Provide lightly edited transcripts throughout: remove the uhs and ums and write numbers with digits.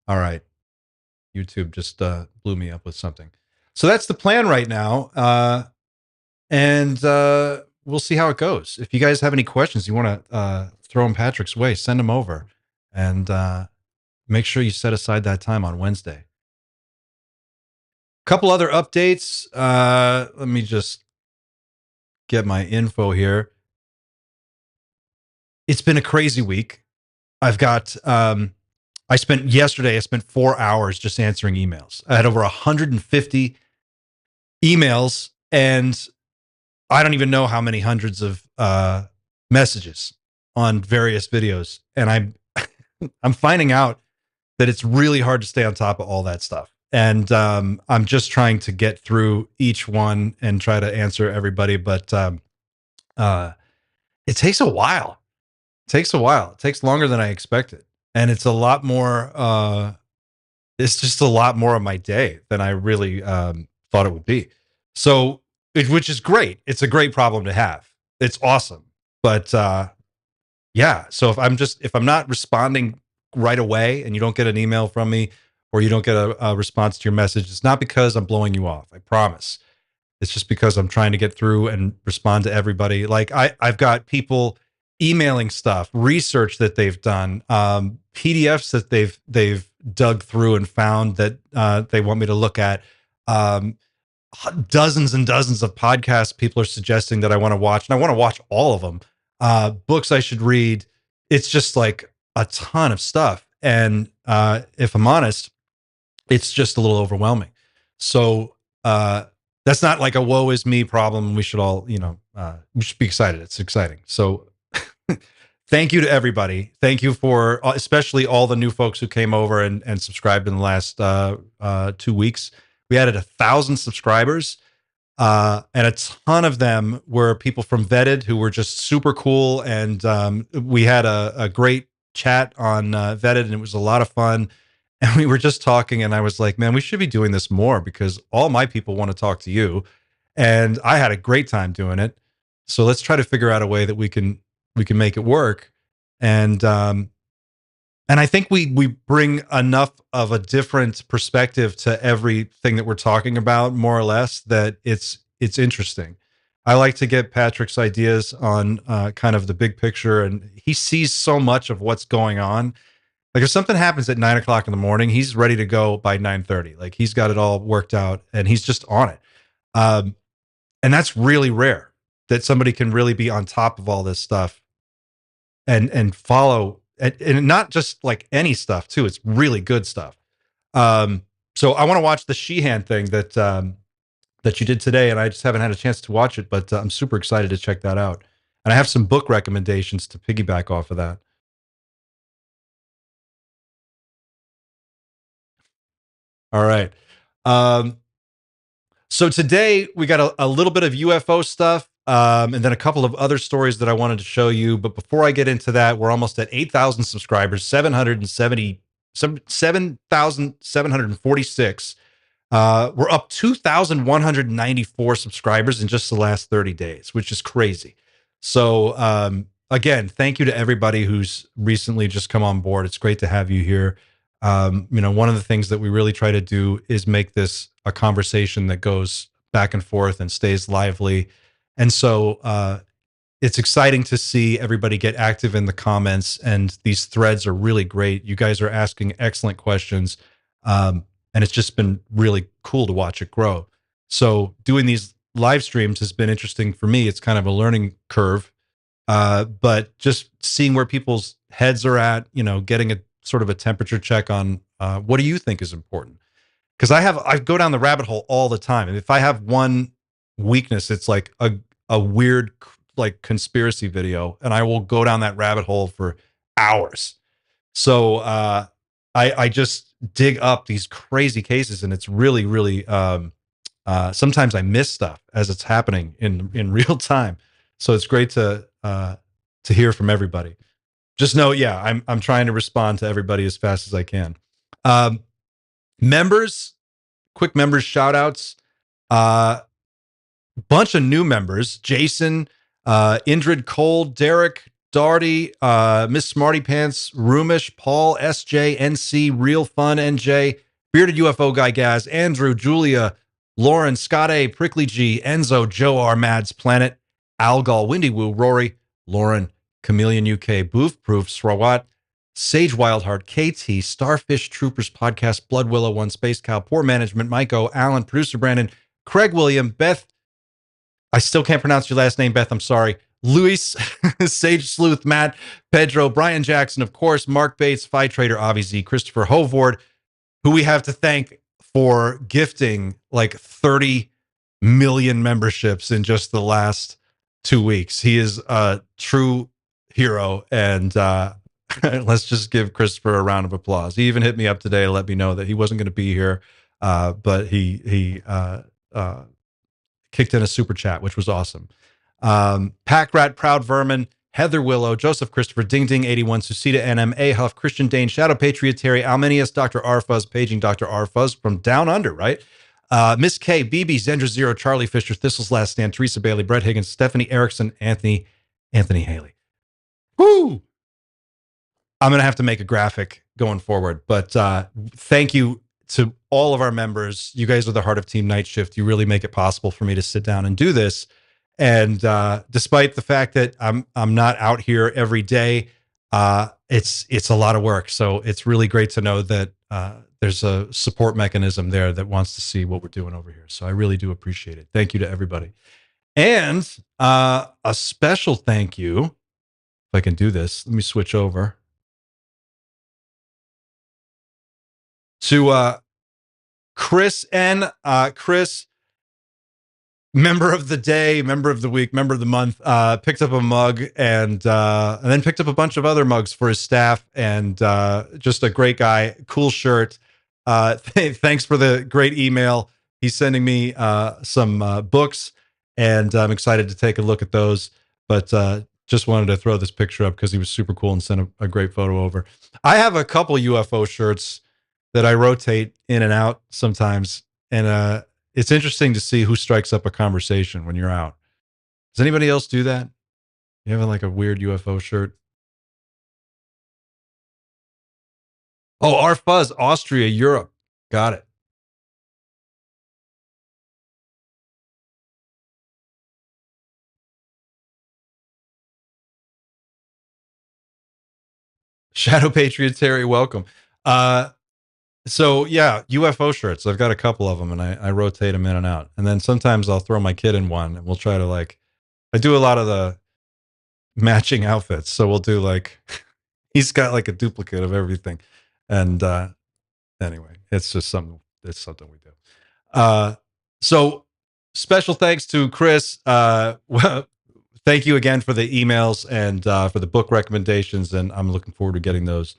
All right. YouTube just blew me up with something. So that's the plan right now. And we'll see how it goes. If you guys have any questions you want to throw in Patrick's way, send them over. And make sure you set aside that time on Wednesday. Couple other updates. Let me just get my info here. It's been a crazy week. I've got I spent 4 hours just answering emails. I had over 150 emails, and I don't even know how many hundreds of messages on various videos. And I'm finding out that it's really hard to stay on top of all that stuff. And I'm just trying to get through each one and try to answer everybody. But uh, it takes a while. It takes a while. It takes longer than I expected. And it's a lot more, it's just a lot more of my day than I really thought it would be. So, which is great. It's a great problem to have. It's awesome. But yeah, so if I'm not responding right away and you don't get an email from me or you don't get a response to your message, it's not because I'm blowing you off. I promise. It's just because I'm trying to get through and respond to everybody. Like I've got people emailing stuff, research that they've done, PDFs that they've dug through and found that they want me to look at. Um, Dozens and dozens of podcasts people are suggesting that I want to watch, and I want to watch all of them. Books I should read. It's just like a ton of stuff, and if I'm honest, it's just a little overwhelming. So that's not like a woe is me problem. We should all, we should be excited. It's exciting. So thank you to everybody. Thank you for especially all the new folks who came over and subscribed in the last 2 weeks. We added 1,000 subscribers, and a ton of them were people from Vetted who were just super cool. And we had a great chat on Vetted, and it was a lot of fun. And we were just talking, and I was like, man, we should be doing this more because all my people want to talk to you. And I had a great time doing it. So let's try to figure out a way that we can make it work. And I think we bring enough of a different perspective to everything that we're talking about, more or less, that it's interesting. I like to get Patrick's ideas on kind of the big picture, and he sees so much of what's going on. Like if something happens at 9 o'clock in the morning, he's ready to go by 9:30. Like he's got it all worked out, and he's just on it. Um, and that's really rare that somebody can really be on top of all this stuff and follow, and not just like any stuff too. It's really good stuff. So I want to watch the Sheehan thing that you did today, and I just haven't had a chance to watch it, but I'm super excited to check that out. And I have some book recommendations to piggyback off of that. All right. Um, So today we got a little bit of UFO stuff, and then a couple of other stories that I wanted to show you. But before I get into that, we're almost at 8,000 subscribers, 7,746. We're up 2,194 subscribers in just the last 30 days, which is crazy. So again, thank you to everybody who's recently just come on board. It's great to have you here. One of the things that we really try to do is make this a conversation that goes back and forth and stays lively. And so it's exciting to see everybody get active in the comments, and these threads are really great. You guys are asking excellent questions. And it's just been really cool to watch it grow. So doing these live streams has been interesting for me. It's kind of a learning curve, but just seeing where people's heads are at, getting a sort of a temperature check on what do you think is important? Because I go down the rabbit hole all the time, and if I have one weakness, it's like a weird like conspiracy video, and I will go down that rabbit hole for hours. So I just dig up these crazy cases, and it's really really sometimes I miss stuff as it's happening in real time. So it's great to hear from everybody. Just know, yeah, I'm trying to respond to everybody as fast as I can. Um, Members, quick members shout outs. Bunch of new members: Jason, Indrid Cole, Derek, Darty, Miss Smarty Pants, Roomish, Paul, SJ, NC, Real Fun, NJ, Bearded UFO Guy Gaz, Andrew, Julia, Lauren, Scott A, Prickly G, Enzo, Joe R, Mads, Planet, Algol, Windy Woo, Rory, Lauren, Chameleon UK, Boof Proof, Srawat, Sage Wildheart, KT, Starfish Troopers Podcast, Blood Willow, One Space Cow, Poor Management, Maiko, Alan, Producer Brandon, Craig William, Beth, I still can't pronounce your last name, Beth. I'm sorry. Luis, Sage Sleuth, Matt, Pedro, Brian Jackson, of course, Mark Bates, Phi Trader, Avi Z, Christopher Hovord, who we have to thank for gifting like 30 million memberships in just the last 2 weeks. He is a true hero. And let's just give Christopher a round of applause. He even hit me up today to let me know that he wasn't going to be here, but he kicked in a super chat, which was awesome. Pack Rat, Proud Vermin, Heather Willow, Joseph Christopher, Ding Ding 81, Susita NM, A Huff, Christian Dane, Shadow Patriot, Terry, Almenius, Dr. Arfuzz, paging Dr. Arfuzz from down under, right? Miss K, BB, Zendra Zero, Charlie Fisher, Thistle's Last Stand, Teresa Bailey, Brett Higgins, Stephanie Erickson, Anthony Haley. Woo! I'm going to have to make a graphic going forward, but thank you to all of our members. You guys are the heart of Team Nightshift. You really make it possible for me to sit down and do this. And despite the fact that I'm not out here every day, it's a lot of work. So it's really great to know that there's a support mechanism there that wants to see what we're doing over here. So I really do appreciate it. Thank you to everybody. And a special thank you, if I can do this, let me switch over to Chris N. Chris, member of the day, member of the week, member of the month, picked up a mug and then picked up a bunch of other mugs for his staff, and just a great guy, cool shirt. Thanks for the great email. He's sending me some books, and I'm excited to take a look at those. But just wanted to throw this picture up because he was super cool and sent a great photo over. I have a couple UFO shirts that I rotate in and out sometimes, and it's interesting to see who strikes up a conversation when you're out. Does anybody else do that? You have like a weird UFO shirt? Oh, our fuzz, Austria, Europe. Got it. Shadow Patriot Terry, welcome. So yeah, UFO shirts. I've got a couple of them, and I rotate them in and out. And then sometimes I'll throw my kid in one, and we'll try to I do a lot of the matching outfits. So we'll do he's got like a duplicate of everything. And anyway, it's something we do. So special thanks to Chris. Well, thank you again for the emails and for the book recommendations. And I'm looking forward to getting those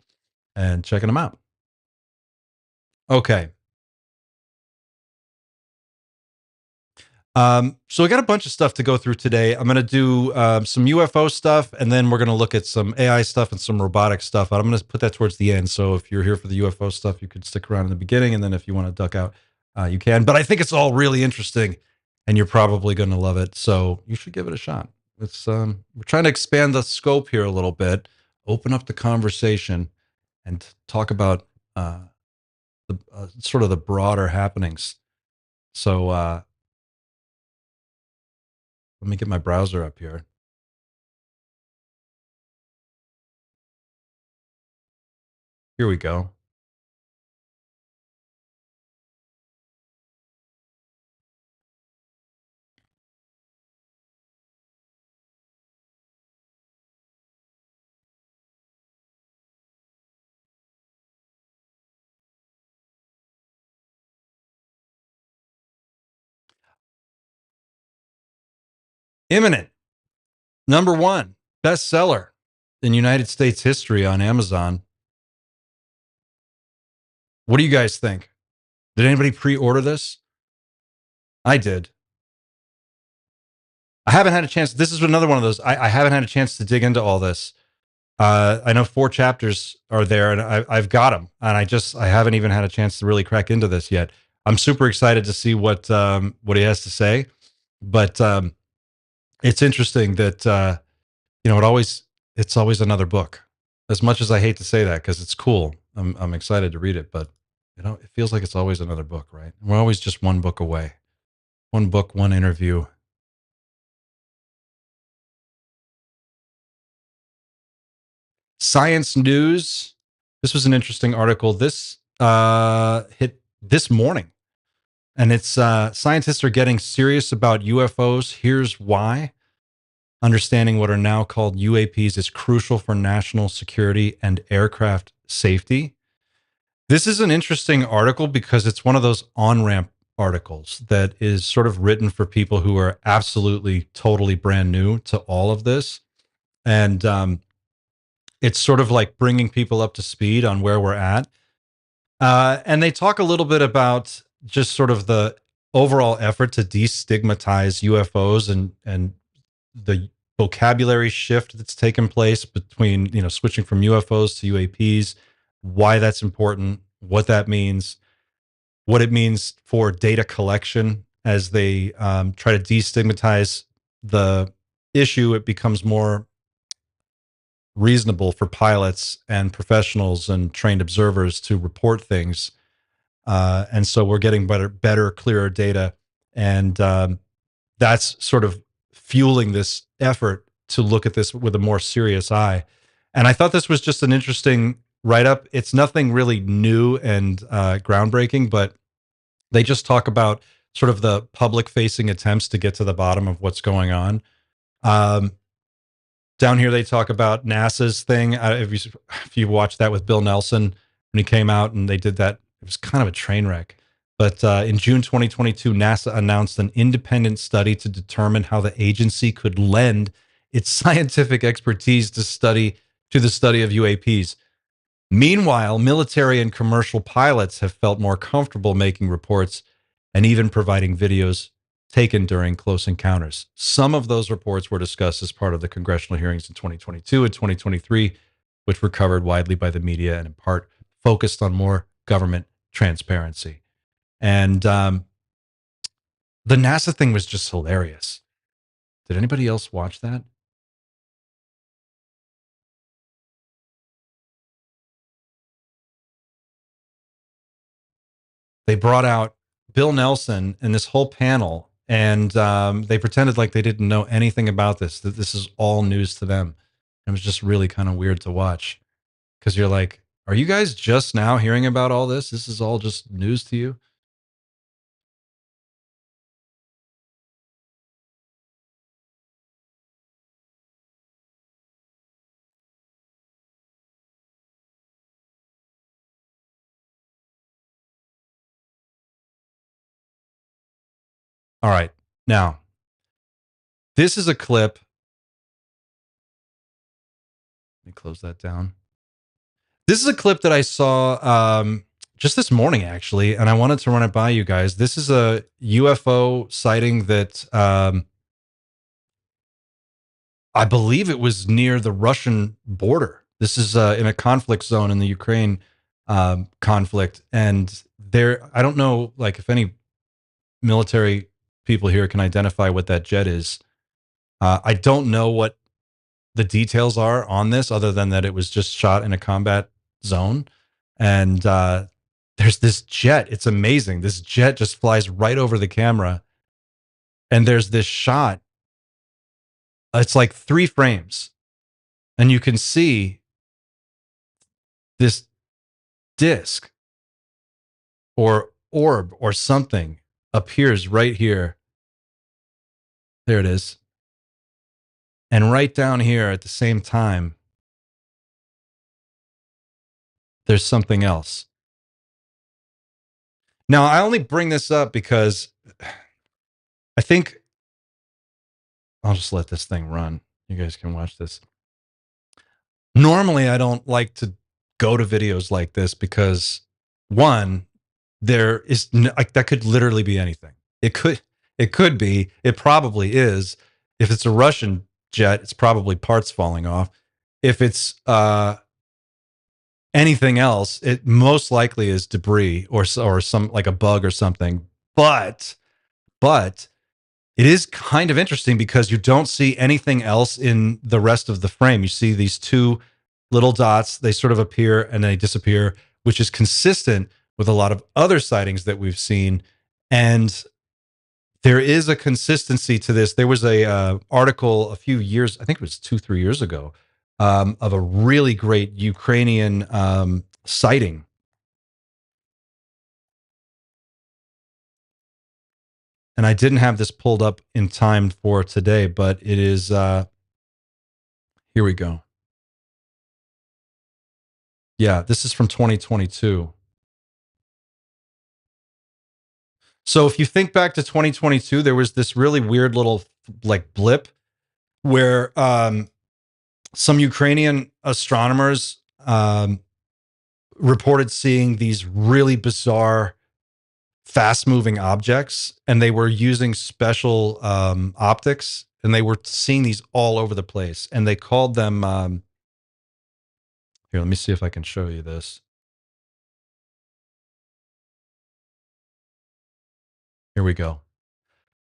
and checking them out. Okay. So I got a bunch of stuff to go through today. I'm going to do some UFO stuff, and then we're going to look at some AI stuff and some robotic stuff. I'm going to put that towards the end. So if you're here for the UFO stuff, you could stick around in the beginning, and then if you want to duck out, you can. But I think it's all really interesting, and you're probably going to love it. So you should give it a shot. It's we're trying to expand the scope here a little bit, open up the conversation, and talk about the sort of the broader happenings. So let me get my browser up here. Here we go. Imminent. Number one bestseller in United States history on Amazon. What do you guys think? Did anybody pre-order this? I did. I haven't had a chance. This is another one of those. I haven't had a chance to dig into all this. I know 4 chapters are there, and I've got them, and I haven't even had a chance to really crack into this yet. I'm super excited to see what he has to say, but it's interesting that it always it's always another book. As much as I hate to say that, because it's cool, I'm excited to read it, but it feels like it's always another book, right? We're always just one book away, one book, one interview. Science News. This was an interesting article. This hit this morning, and it's scientists are getting serious about UFOs. Here's why. Understanding what are now called UAPs is crucial for national security and aircraft safety. This is an interesting article because it's one of those on ramp articles that is sort of written for people who are absolutely, totally brand new to all of this. And it's sort of like bringing people up to speed on where we're at. And they talk a little bit about just sort of the overall effort to destigmatize UFOs and the vocabulary shift that's taken place between, switching from UFOs to UAPs, why that's important, what that means, what it means for data collection as they try to destigmatize the issue. It becomes more reasonable for pilots and professionals and trained observers to report things. And so we're getting better, clearer data. And that's sort of fueling this effort to look at this with a more serious eye. And I thought this was just an interesting write up. It's nothing really new and groundbreaking, but they just talk about sort of the public facing attempts to get to the bottom of what's going on. Um, Down here, they talk about NASA's thing. If you watched that with Bill Nelson when he came out and they did that, it was kind of a train wreck. But in June 2022, NASA announced an independent study to determine how the agency could lend its scientific expertise to the study of UAPs. Meanwhile, military and commercial pilots have felt more comfortable making reports and even providing videos taken during close encounters. Some of those reports were discussed as part of the congressional hearings in 2022 and 2023, which were covered widely by the media and in part focused on more government transparency. And the NASA thing was just hilarious. Did anybody else watch that? They brought out Bill Nelson and this whole panel, and they pretended like they didn't know anything about this, that this is all news to them. It was just really kind of weird to watch because you're like, are you guys just now hearing about all this? This is all just news to you? All right. Now, this is a clip. Let me close that down. This is a clip that I saw just this morning, actually, and I wanted to run it by you guys. This is a UFO sighting that I believe it was near the Russian border. This is in a conflict zone in the Ukraine conflict, and there, I don't know, like if any military people here can identify what that jet is. I don't know what the details are on this, other than that it was just shot in a combat zone, and there's this jet. It's amazing. This jet just flies right over the camera, and there's this shot. It's like 3 frames, and you can see this disc or orb or something appears right here. There it is. And right down here at the same time, there's something else. Now, I only bring this up because I think I'll just let this thing run. You guys can watch this. Normally, I don't like to go to videos like this because, one, there is like that could literally be anything. It could be. It probably is. If it's a Russian jet, it's probably parts falling off. If it's anything else, it most likely is debris or some like a bug or something. But It is kind of interesting because you don't see anything else in the rest of the frame. You see these two little dots, they sort of appear and they disappear, which is consistent with a lot of other sightings that we've seen. And there is a consistency to this. There was a article a few years, I think it was 2, 3 years ago, of a really great Ukrainian sighting. And I didn't have this pulled up in time for today, but it is. Here we go. Yeah, this is from 2022. So if you think back to 2022, there was this really weird little like blip where some Ukrainian astronomers reported seeing these really bizarre, fast moving objects, and they were using special optics, and they were seeing these all over the place. And they called them, here, let me see if I can show you this. Here we go.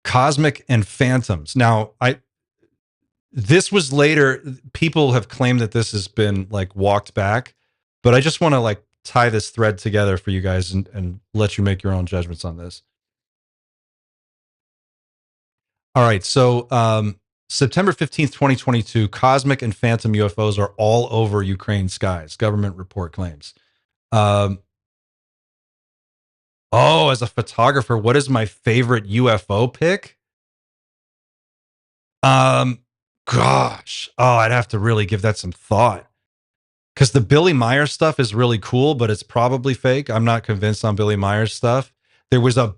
Cosmic and phantoms. Now, this was later, people have claimed that this has been like walked back, but I just want to like tie this thread together for you guys and let you make your own judgments on this. All right, so September 15th, 2022, cosmic and phantom UFOs are all over Ukraine skies, government report claims. um, oh, as a photographer, what is my favorite UFO pick? um Gosh, oh, I'd have to really give that some thought. Because the Billy Myers stuff is really cool, but it's probably fake. I'm not convinced on Billy Myers stuff. There was um,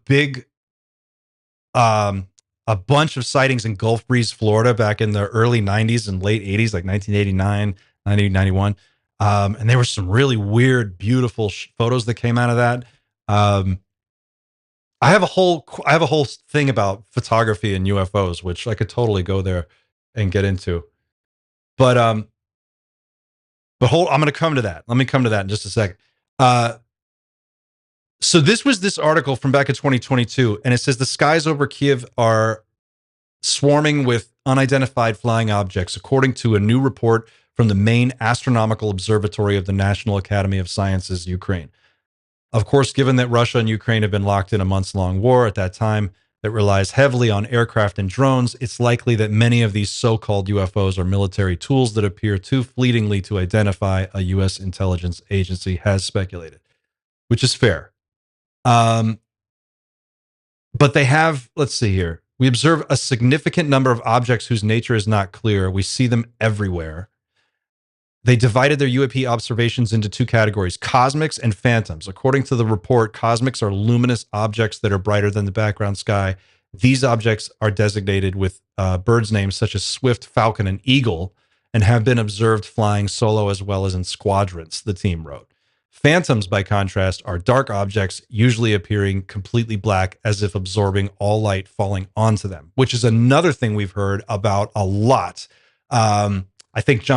a bunch of sightings in Gulf Breeze, Florida, back in the early '90s and late '80s, like 1989, 1991. And there were some really weird, beautiful photos that came out of that. Um, I have a whole thing about photography and UFOs, which I could totally go there and get into. But I'm going to come to that. Let me come to that in just a second. Uh, so this was this article from back in 2022, and it says the skies over Kiev are swarming with unidentified flying objects, according to a new report from the main astronomical observatory of the National Academy of Sciences, Ukraine. Of course, given that Russia and Ukraine have been locked in a months-long war at that time that relies heavily on aircraft and drones, it's likely that many of these so-called UFOs are military tools that appear too fleetingly to identify, a U.S. intelligence agency has speculated, which is fair. Um, but they have, let's see here. We observe a significant number of objects whose nature is not clear. We see them everywhere. They divided their UAP observations into two categories, cosmics and phantoms. According to the report, cosmics are luminous objects that are brighter than the background sky. These objects are designated with birds' names such as Swift, Falcon, and Eagle, and have been observed flying solo as well as in squadrons, the team wrote. Phantoms, by contrast, are dark objects, usually appearing completely black, as if absorbing all light falling onto them, which is another thing we've heard about a lot. I think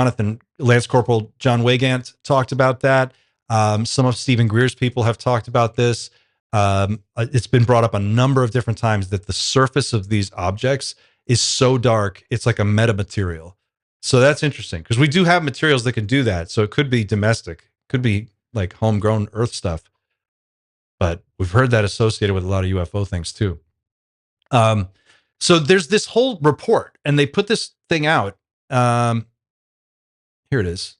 Lance Corporal John Wygant talked about that. Some of Stephen Greer's people have talked about this. It's been brought up a number of different times that the surface of these objects is so dark, it's like a metamaterial. So that's interesting because we do have materials that can do that. So it could be domestic, could be like homegrown Earth stuff, but we've heard that associated with a lot of UFO things too. Um, so there's this whole report, and they put this thing out. Um, Here it is.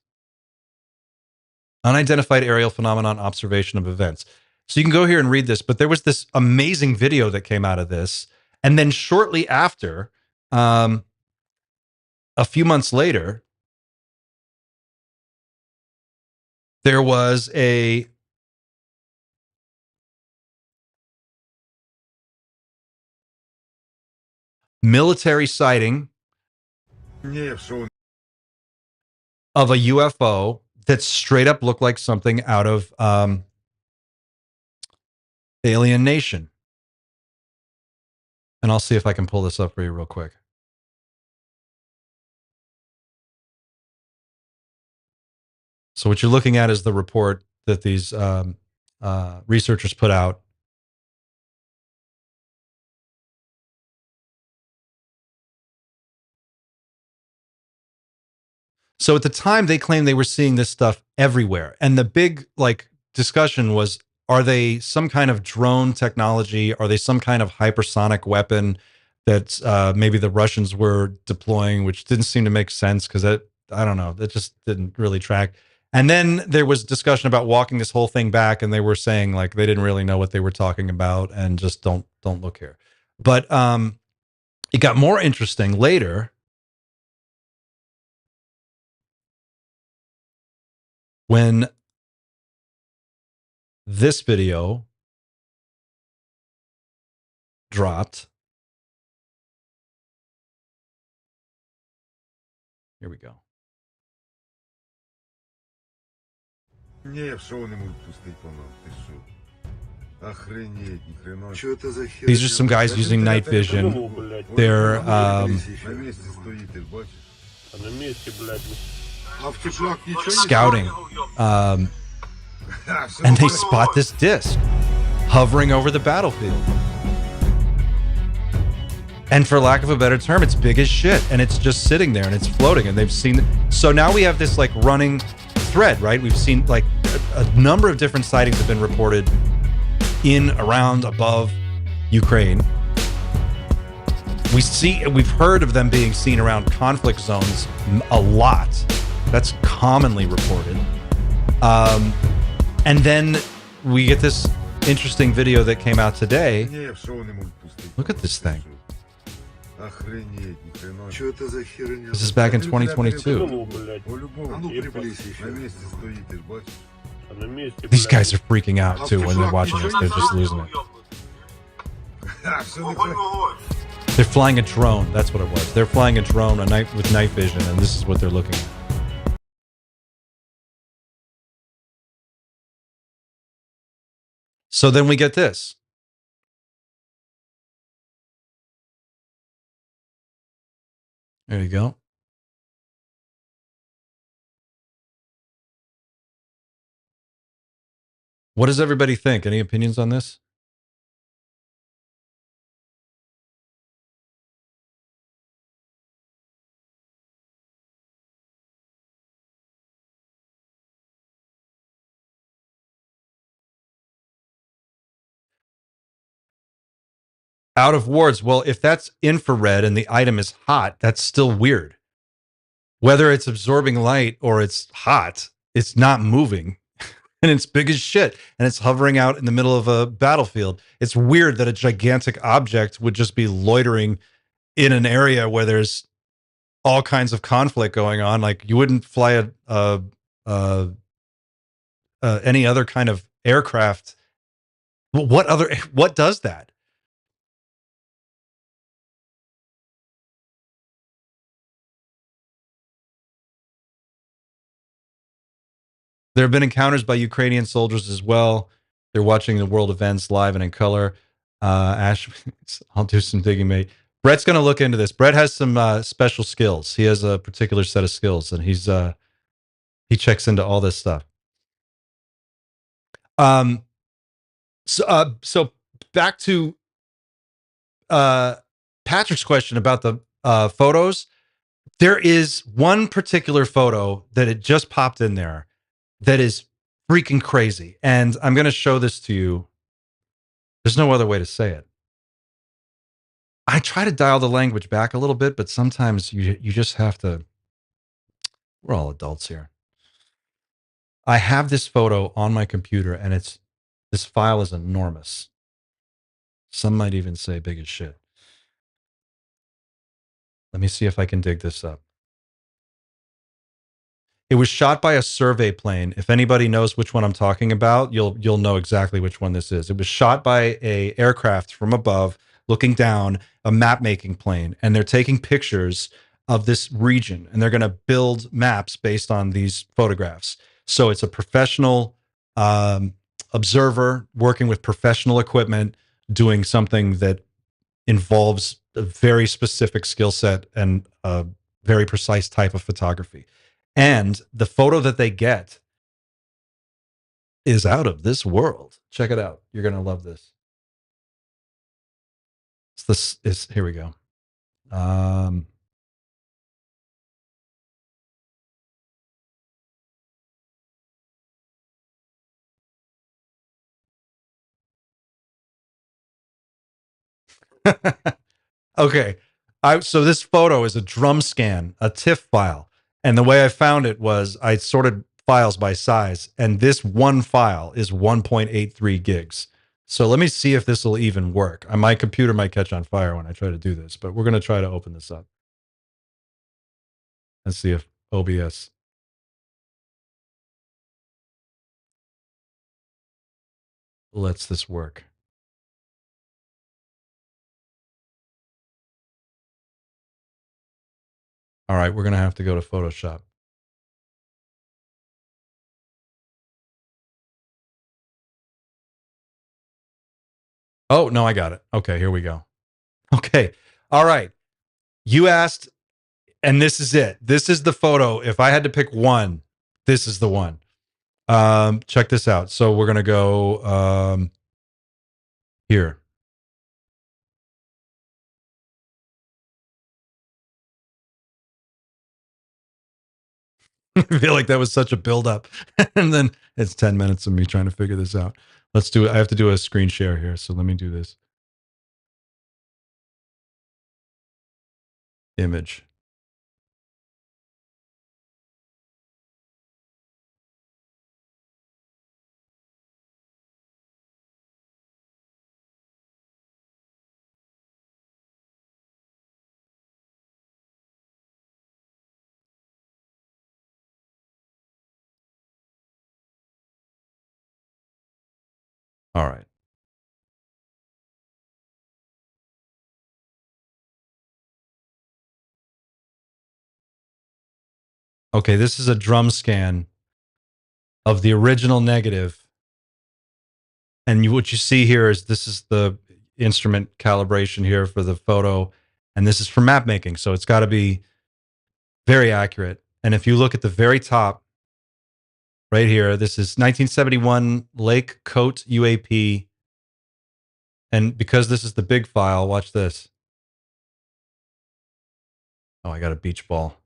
Unidentified aerial phenomenon observation of events. So you can go here and read this, but there was this amazing video that came out of this. And then shortly after, um, a few months later, there was a military sighting of a UFO that straight up looked like something out of Alien Nation. And I'll see if I can pull this up for you real quick. So what you're looking at is the report that these researchers put out. So at the time, they claimed they were seeing this stuff everywhere, and the big like discussion was: are they some kind of drone technology? Are they some kind of hypersonic weapon that maybe the Russians were deploying, which didn't seem to make sense because I don't know, that just didn't really track. And then there was discussion about walking this whole thing back, and they were saying like they didn't really know what they were talking about, and just don't look here. But it got more interesting later when this video dropped. Here we go. Не, в шоу не можуть пустити по нам, ти що? Охренеть, ни хрена. Что это за хер? These are some guys using night vision. They're На місці стоїть, ти ж бачиш? На месте, блядь. А в теплак ничего не scouting, and they spot this disc hovering over the battlefield. And for lack of a better term, it's big as shit, and it's just sitting there and it's floating, and they've seen. So now we have this like running thread, right? We've seen like a number of different sightings have been reported in, around, above Ukraine. We've heard of them being seen around conflict zones a lot. That's commonly reported. And then we get this interesting video that came out today. Не, в шоу не можуть пустити. Look at this thing. Охренеть, ни хрена. Что это за херня? This is back in 2022. Ну, блядь. По-любому. А ну приблизь На еще. місці стоїть, ти ж бачиш? На месте, These блядь. guys are freaking out too when they're watching this. They're just losing it. Ха, що не хрена? They're flying a drone. That's what it was. They're flying a drone with night vision, and this is what they're looking at. So then we get this. There you go. What does everybody think? Any opinions on this? Out of wards. Well, if that's infrared and the item is hot, that's still weird. Whether it's absorbing light or it's hot, it's not moving. And it's big as shit. And it's hovering out in the middle of a battlefield. It's weird that a gigantic object would just be loitering in an area where there's all kinds of conflict going on. Like you wouldn't fly any other kind of aircraft. What does that? There have been encounters by Ukrainian soldiers as well. They're watching the world events live and in color. Ash, I'll do some digging, mate. Brett's going to look into this. Brett has some special skills. He has a particular set of skills, and he checks into all this stuff. So back to Patrick's question about the photos. There is one particular photo that it just popped in there that is freaking crazy. And I'm going to show this to you. There's no other way to say it. I try to dial the language back a little bit, but sometimes you just have to. We're all adults here. I have this photo on my computer, and this file is enormous. Some might even say big as shit. Let me see if I can dig this up. It was shot by a survey plane. If anybody knows which one I'm talking about, you'll know exactly which one this is. It was shot by a aircraft from above, looking down, a map making plane, and they're taking pictures of this region, and they're going to build maps based on these photographs. So it's a professional observer working with professional equipment, doing something that involves a very specific skill set and a very precise type of photography. And the photo that they get is out of this world. Check it out. You're going to love this. Here we go. Okay. So this photo is a drum scan, a TIFF file. And the way I found it was I sorted files by size, and this one file is 1.83 gigs. So let me see if this will even work. My computer might catch on fire when I try to do this, but we're going to try to open this up. Let's see if OBS. Lets this work. All right, we're going to have to go to Photoshop. Oh, no, I got it. Okay, here we go. Okay. All right. You asked, and this is it. This is the photo. If I had to pick one, this is the one. Check this out. So we're going to go here. I feel like that was such a buildup. And then it's 10 minutes of me trying to figure this out. Let's do it. I have to do a screen share here. So let me do this. Image. All right. Okay, this is a drum scan of the original negative. And what you see here is this is the instrument calibration here for the photo. And this is for map making. So it's got to be very accurate. And if you look at the very top right here, this is 1971 Lake Coat UAP. And because this is the big file, watch this. Oh, I got a beach ball.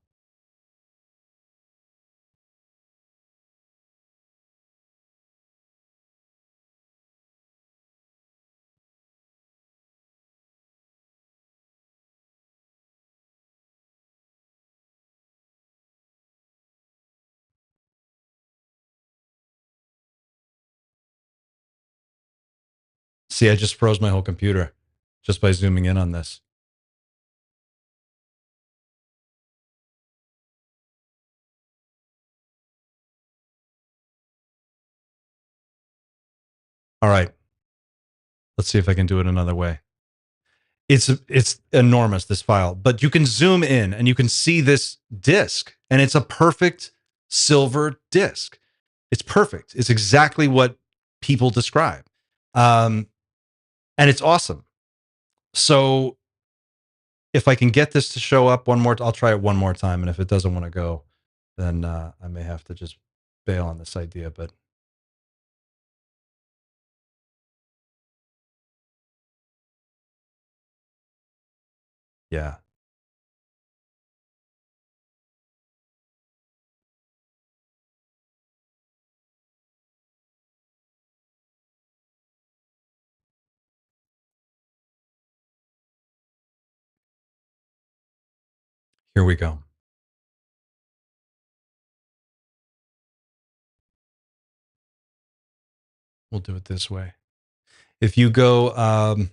See, I just froze my whole computer just by zooming in on this. All right. Let's see if I can do it another way. It's enormous, this file, but you can zoom in and you can see this disc, and it's a perfect silver disc. It's perfect. It's exactly what people describe. And it's awesome. So if I can get this to show up one more, I'll try it one more time. And if it doesn't want to go, then I may have to just bail on this idea. But yeah. Here we go. We'll do it this way. If you go, I'm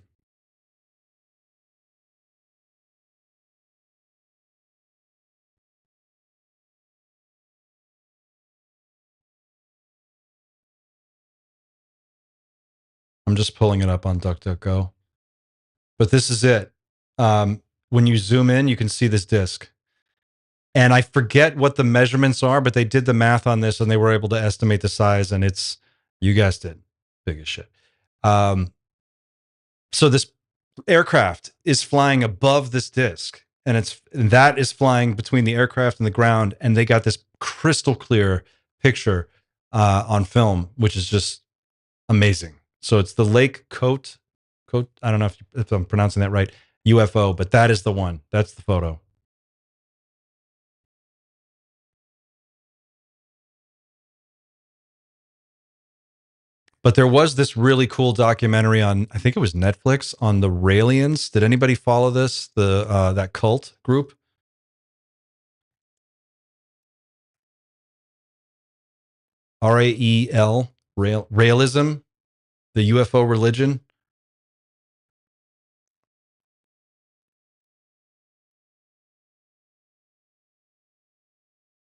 just pulling it up on DuckDuckGo. But this is it. When you zoom in, you can see this disc. And I forget what the measurements are, but they did the math on this and they were able to estimate the size. And it's, you guessed it, big as shit. So this aircraft is flying above this disc, and that is flying between the aircraft and the ground. And they got this crystal clear picture on film, which is just amazing. So it's the Lake Coat. I don't know if I'm pronouncing that right. UFO, but that is the one. That's the photo. But there was this really cool documentary on, I think it was Netflix, on the Raelians. Did anybody follow this? That cult group? Rael, Raelism, the UFO religion.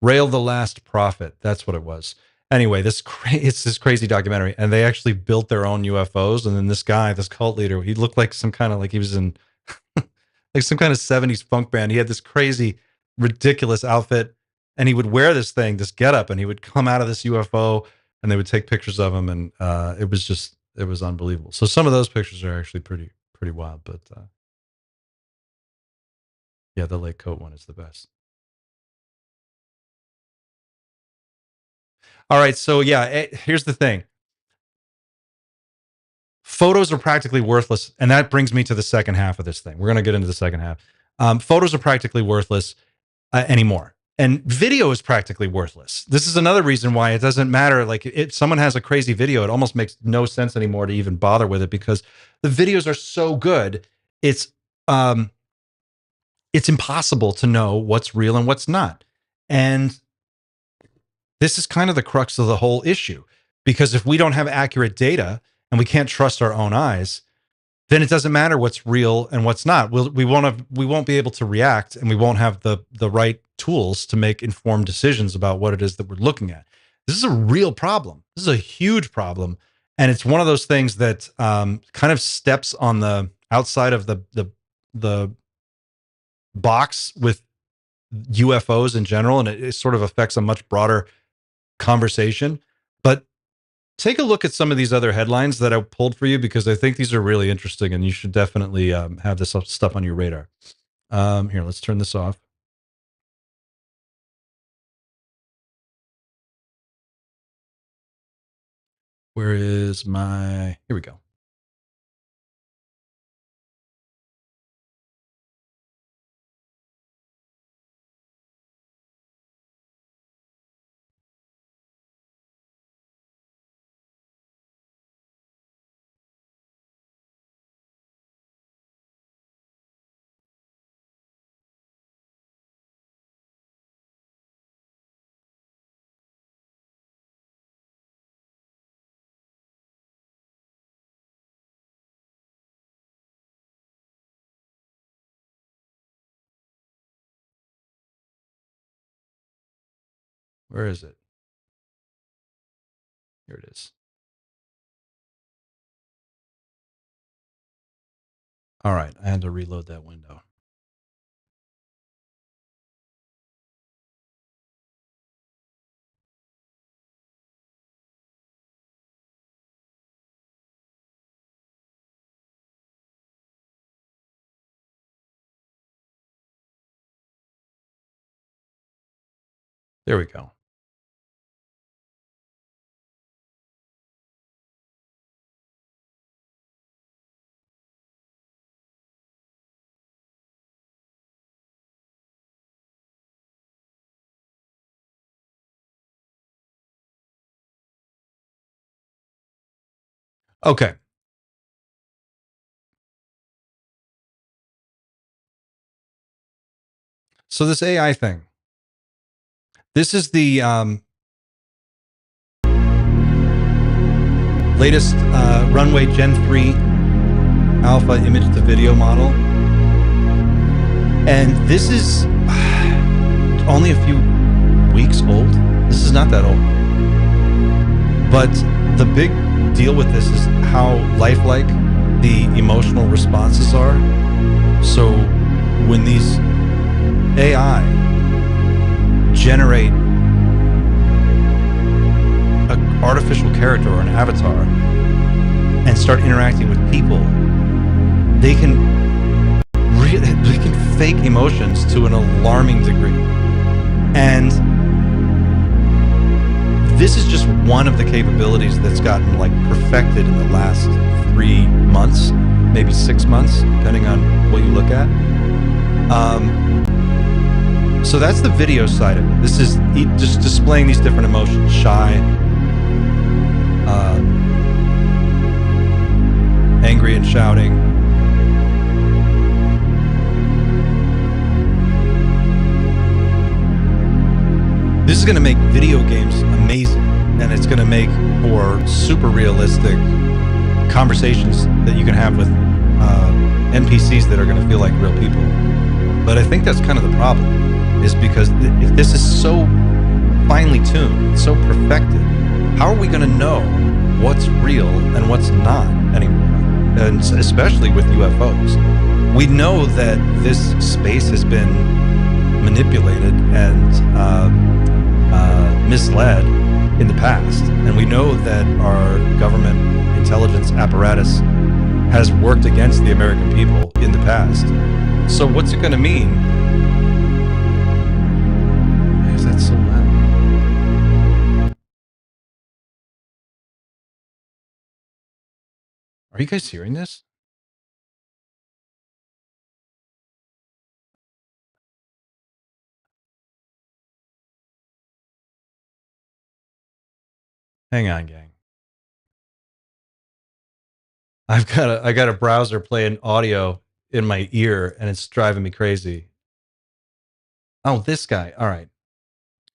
Rail the Last Prophet. That's what it was. Anyway, it's this crazy documentary, and they actually built their own UFOs. And then this guy, this cult leader, he looked like some kind of like he was in like some kind of 70s funk band. He had this crazy, ridiculous outfit, and he would wear this thing, this getup, and he would come out of this UFO, and they would take pictures of him, and it was unbelievable. So some of those pictures are actually pretty wild, but yeah, the Lake Coat one is the best. All right, so yeah, here's the thing. Photos are practically worthless, and that brings me to the second half of this thing. We're going to get into the second half. Photos are practically worthless anymore, and video is practically worthless. This is another reason why it doesn't matter. Like, if someone has a crazy video, it almost makes no sense anymore to even bother with it, because the videos are so good. It's impossible to know what's real and what's not, and this is kind of the crux of the whole issue, because if we don't have accurate data and we can't trust our own eyes, then it doesn't matter what's real and what's not. We won't be able to react, and we won't have the right tools to make informed decisions about what it is that we're looking at. This is a real problem. This is a huge problem, and it's one of those things that kind of steps on the outside of the box with UFOs in general, and it sort of affects a much broader conversation. But take a look at some of these other headlines that I pulled for you, because I think these are really interesting, and you should definitely have this stuff on your radar. Here, let's turn this off. Where is my... Here we go. Where is it? Here it is. All right, I had to reload that window. There we go. Okay. So this AI thing. This is the latest Runway Gen 3 Alpha image to video model. And this is only a few weeks old. This is not that old. But the big deal with this is how lifelike the emotional responses are. So when these AI generate an artificial character or an avatar and start interacting with people, they can fake emotions to an alarming degree. And this is just one of the capabilities that's gotten like perfected in the last 3 months, maybe 6 months, depending on what you look at. So that's the video side of it. This is just displaying these different emotions: shy, angry and shouting. This is going to make video games amazing, and it's going to make for super realistic conversations that you can have with NPCs that are going to feel like real people. But I think that's kind of the problem, is because if this is so finely tuned, so perfected, how are we going to know what's real and what's not anymore? And especially with UFOs. We know that this space has been manipulated and misled in the past. And we know that our government intelligence apparatus has worked against the American people in the past. So what's it going to mean? Why is that so loud? Are you guys hearing this? Hang on, gang. I got a browser playing audio in my ear, and it's driving me crazy. Oh, this guy. All right.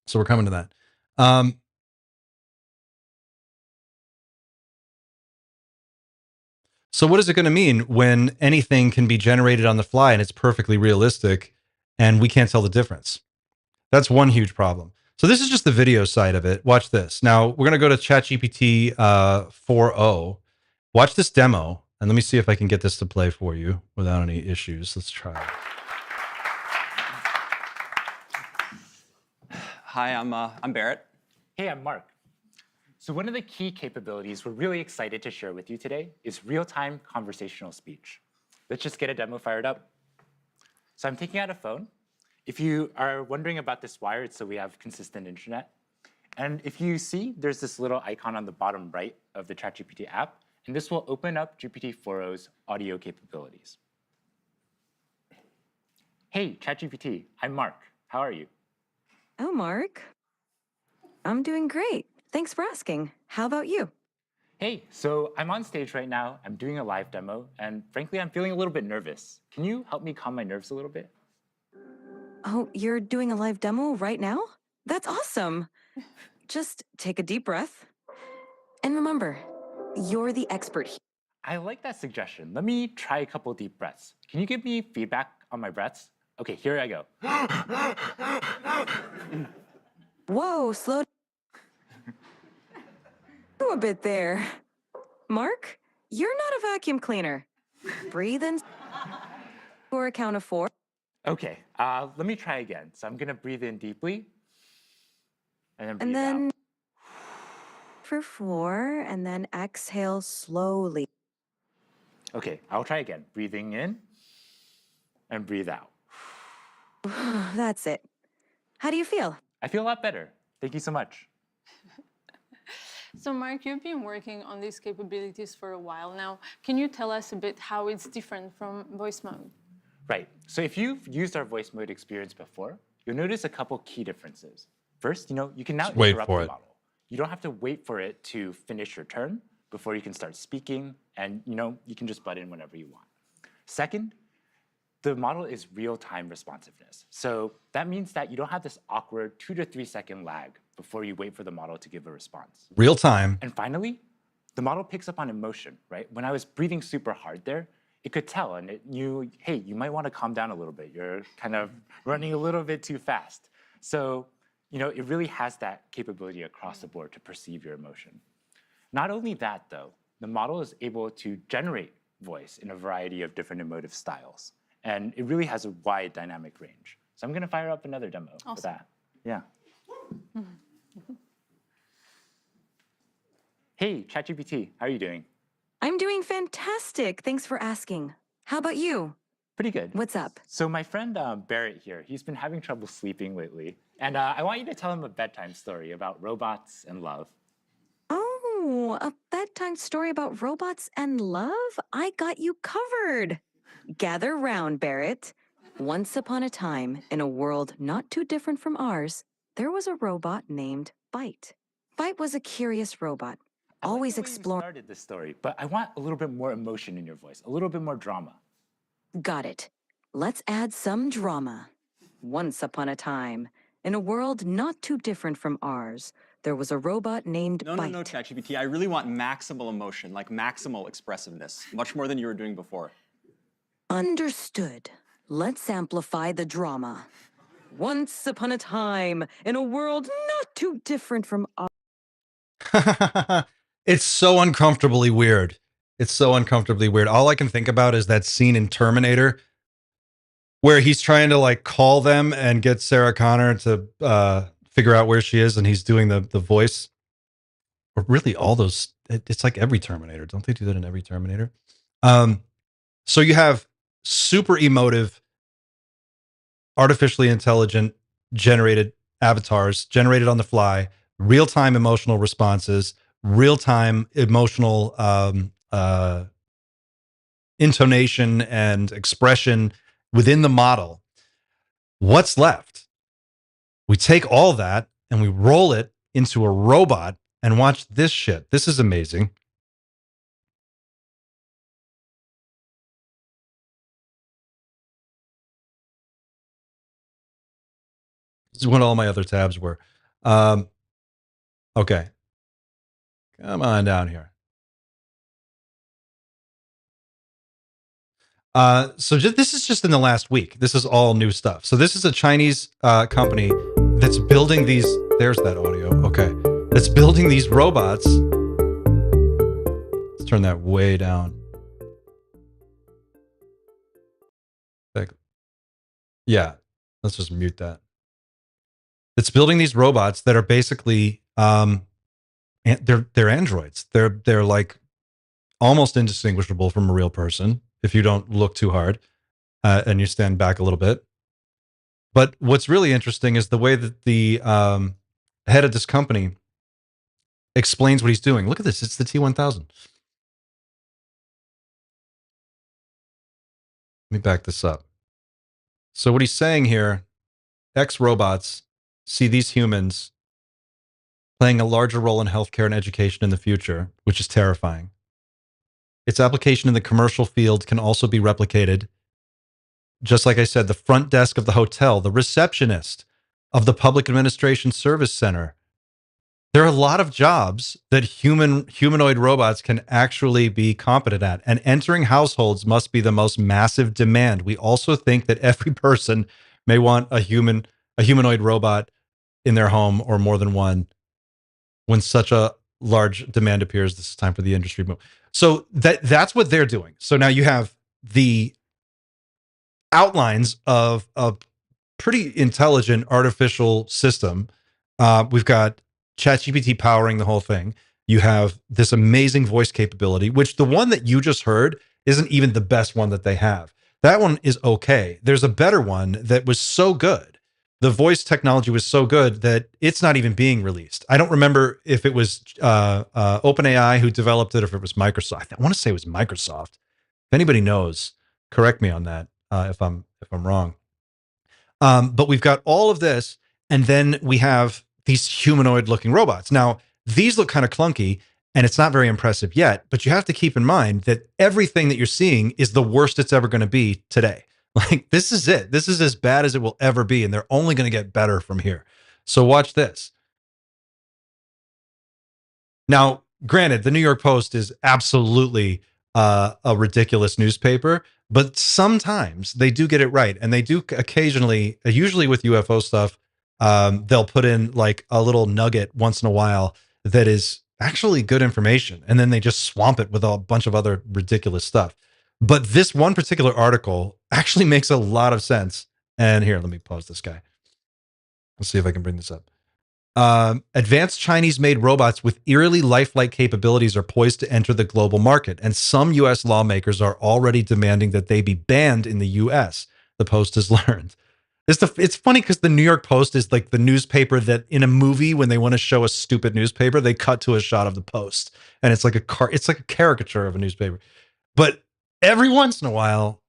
So we're coming to that. So what is it going to mean when anything can be generated on the fly and it's perfectly realistic and we can't tell the difference? That's one huge problem. So this is just the video side of it. Watch this. Now we're going to go to ChatGPT 4.0. Watch this demo, and let me see if I can get this to play for you without any issues. Let's try it. Hi, I'm Barrett. Hey, I'm Mark. So one of the key capabilities we're really excited to share with you today is real-time conversational speech. Let's just get a demo fired up. So I'm taking out a phone. If you are wondering about this wire, it's so we have consistent internet. And if you see, there's this little icon on the bottom right of the ChatGPT app, and this will open up GPT-4o's audio capabilities. Hey, ChatGPT, I'm Mark. How are you? Oh, Mark. I'm doing great. Thanks for asking. How about you? Hey, so I'm on stage right now. I'm doing a live demo, and frankly, I'm feeling a little bit nervous. Can you help me calm my nerves a little bit? Oh, you're doing a live demo right now? That's awesome. Just take a deep breath. And remember, you're the expert here. I like that suggestion. Let me try a couple deep breaths. Can you give me feedback on my breaths? Okay, here I go. Whoa, slow down a bit there. Mark, you're not a vacuum cleaner. Breathe in for a count of 4. Okay, let me try again. So I'm gonna breathe in deeply, and then breathe out. For 4, and then exhale slowly. Okay, I'll try again. Breathing in, and breathe out. That's it. How do you feel? I feel a lot better. Thank you so much. So Mark, you've been working on these capabilities for a while now. Can you tell us a bit how it's different from voice mode? Right, so if you've used our voice mode experience before, you'll notice a couple key differences. First, you can now interrupt the model. You don't have to wait for it to finish your turn before you can start speaking, and you can just butt in whenever you want. Second, the model is real-time responsiveness. So that means that you don't have this awkward 2 to 3 second lag before you wait for the model to give a response. Real time. And finally, the model picks up on emotion, right? When I was breathing super hard there, it could tell, and it knew, hey, you might want to calm down a little bit. You're kind of running a little bit too fast. So, it really has that capability across the board to perceive your emotion. Not only that, though, the model is able to generate voice in a variety of different emotive styles. And it really has a wide dynamic range. So I'm going to fire up another demo for that. Yeah. Hey, ChatGPT, how are you doing? I'm doing fantastic. Thanks for asking. How about you? Pretty good. What's up? So my friend Barrett here, he's been having trouble sleeping lately. And I want you to tell him a bedtime story about robots and love. Oh, a bedtime story about robots and love? I got you covered. Gather round, Barrett. Once upon a time, in a world not too different from ours, there was a robot named Bite. Bite was a curious robot. always I like the way you exploring. started this story, but I want a little bit more emotion in your voice, a little bit more drama. Got it. Let's add some drama. Once upon a time, in a world not too different from ours, there was a robot named No, Byte. no, ChatGPT. I really want maximal emotion, like maximal expressiveness, much more than you were doing before. Understood. Let's amplify the drama. Once upon a time, in a world not too different from ours. It's so uncomfortably weird. It's so uncomfortably weird. All I can think about is that scene in Terminator where he's trying to like call them and get Sarah Connor to figure out where she is, and he's doing the voice. Or really all those, it's like every Terminator. Don't they do that in every Terminator? So you have super emotive, artificially intelligent generated avatars generated on the fly, real-time emotional responses, real-time emotional intonation and expression within the model. What's left? We take all that and we roll it into a robot and watch this shit. This is amazing. This is what all my other tabs were. Okay. Come on down here. So this is just in the last week. This is all new stuff. So this is a Chinese company that's building these. There's that audio. Okay. That's building these robots. Let's turn that way down. Yeah. Let's just mute that. It's building these robots that are basically they're androids. They're like almost indistinguishable from a real person if you don't look too hard and you stand back a little bit. But what's really interesting is the way that the head of this company explains what he's doing. Look at this. It's the T1000. Let me back this up. So what he's saying here, X-robots see these humans playing a larger role in healthcare and education in the future, which is terrifying. Its application in the commercial field can also be replicated. Just like I said, the front desk of the hotel, the receptionist of the public administration service center. There are a lot of jobs that humanoid robots can actually be competent at, and entering households must be the most massive demand. We also think that every person may want a humanoid robot in their home or more than one. When such a large demand appears, this is time for the industry move. So that's what they're doing. So now you have the outlines of a pretty intelligent artificial system. We've got ChatGPT powering the whole thing. You have this amazing voice capability, which the one that you just heard isn't even the best one that they have. That one is okay. There's a better one that was so good. The voice technology was so good that it's not even being released. I don't remember if it was OpenAI who developed it or if it was Microsoft. I want to say it was Microsoft. If anybody knows, correct me on that if I'm wrong. But we've got all of this, and then we have these humanoid-looking robots. Now, these look kind of clunky, and it's not very impressive yet, but you have to keep in mind that everything that you're seeing is the worst it's ever going to be today. Like, this is it. This is as bad as it will ever be, and they're only going to get better from here. So watch this. Now, granted, the New York Post is absolutely a ridiculous newspaper, but sometimes they do get it right. And they do occasionally, usually with UFO stuff, they'll put in like a little nugget once in a while that is actually good information. And then they just swamp it with a bunch of other ridiculous stuff. But this one particular article actually makes a lot of sense. And here, let me pause this guy. Let's see if I can bring this up. Advanced Chinese-made robots with eerily lifelike capabilities are poised to enter the global market, and some U.S. lawmakers are already demanding that they be banned in the U.S., the Post has learned. It's funny because the New York Post is like the newspaper that in a movie, when they want to show a stupid newspaper, they cut to a shot of the Post, and it's like a caricature of a newspaper. But every once in a while,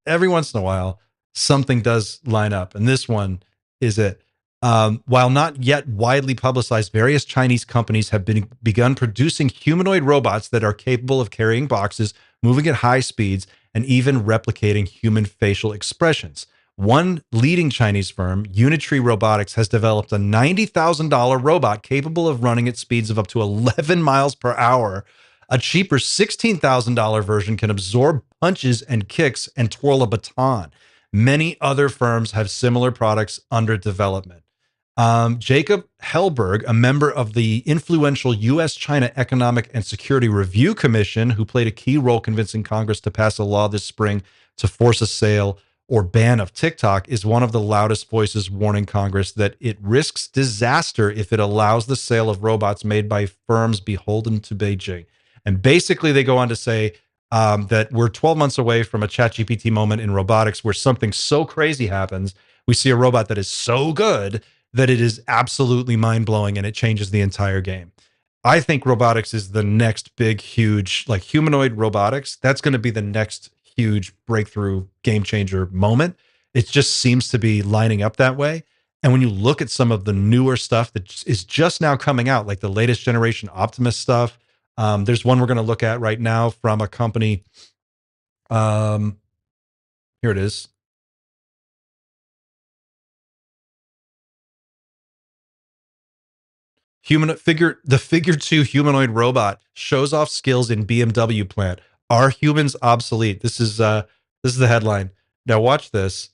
something does line up, and this one is it. While not yet widely publicized, various Chinese companies have begun producing humanoid robots that are capable of carrying boxes, moving at high speeds, and even replicating human facial expressions. One leading Chinese firm, Unitree Robotics, has developed a $90,000 robot capable of running at speeds of up to 11 miles per hour. A cheaper $16,000 version can absorb punches and kicks and twirl a baton. Many other firms have similar products under development. Jacob Hellberg, a member of the influential U.S. China Economic and Security Review Commission, who played a key role convincing Congress to pass a law this spring to force a sale or ban of TikTok, is one of the loudest voices warning Congress that it risks disaster if it allows the sale of robots made by firms beholden to Beijing. And basically, they go on to say that we're 12 months away from a ChatGPT moment in robotics where something so crazy happens. We see a robot that is so good that it is absolutely mind-blowing and it changes the entire game. I think robotics is the next big, huge, like humanoid robotics. That's going to be the next huge breakthrough game changer moment. It just seems to be lining up that way. And when you look at some of the newer stuff that is just now coming out, like the latest generation Optimus stuff, there's one we're going to look at right now from a company. Here it is. The figure 2 humanoid robot shows off skills in BMW plant. Are humans obsolete? This is the headline. Now watch this.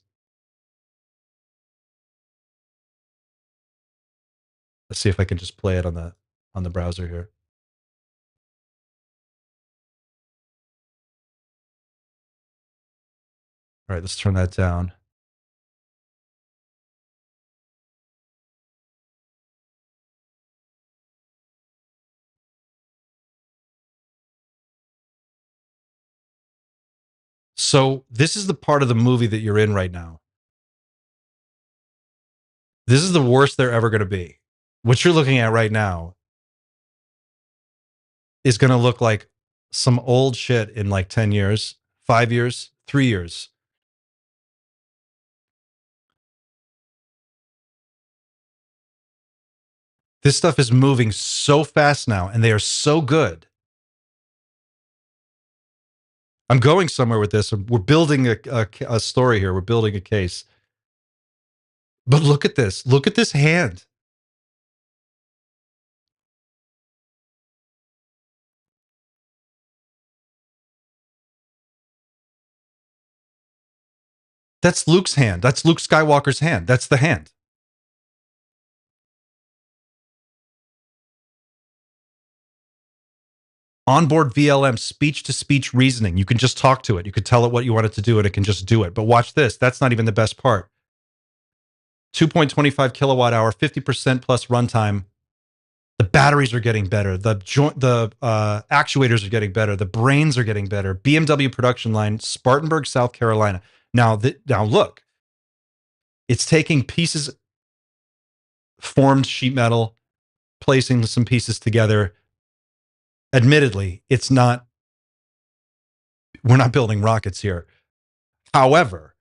Let's see if I can just play it on the browser here. All right, let's turn that down. So this is the part of the movie that you're in right now. This is the worst they're ever going to be. What you're looking at right now is going to look like some old shit in like 10 years, 5 years, 3 years. This stuff is moving so fast now, and they are so good. I'm going somewhere with this. We're building a story here. We're building a case. But look at this. Look at this hand. That's Luke's hand. That's Luke Skywalker's hand. That's the hand. Onboard VLM, speech-to-speech reasoning. You can just talk to it. You can tell it what you want it to do, and it can just do it. But watch this. That's not even the best part. 2.25 kilowatt hour, 50% plus runtime. The batteries are getting better. The actuators are getting better. The brains are getting better. BMW production line, Spartanburg, South Carolina. Now look. It's taking pieces, formed sheet metal, placing some pieces together. Admittedly, we're not building rockets here. However,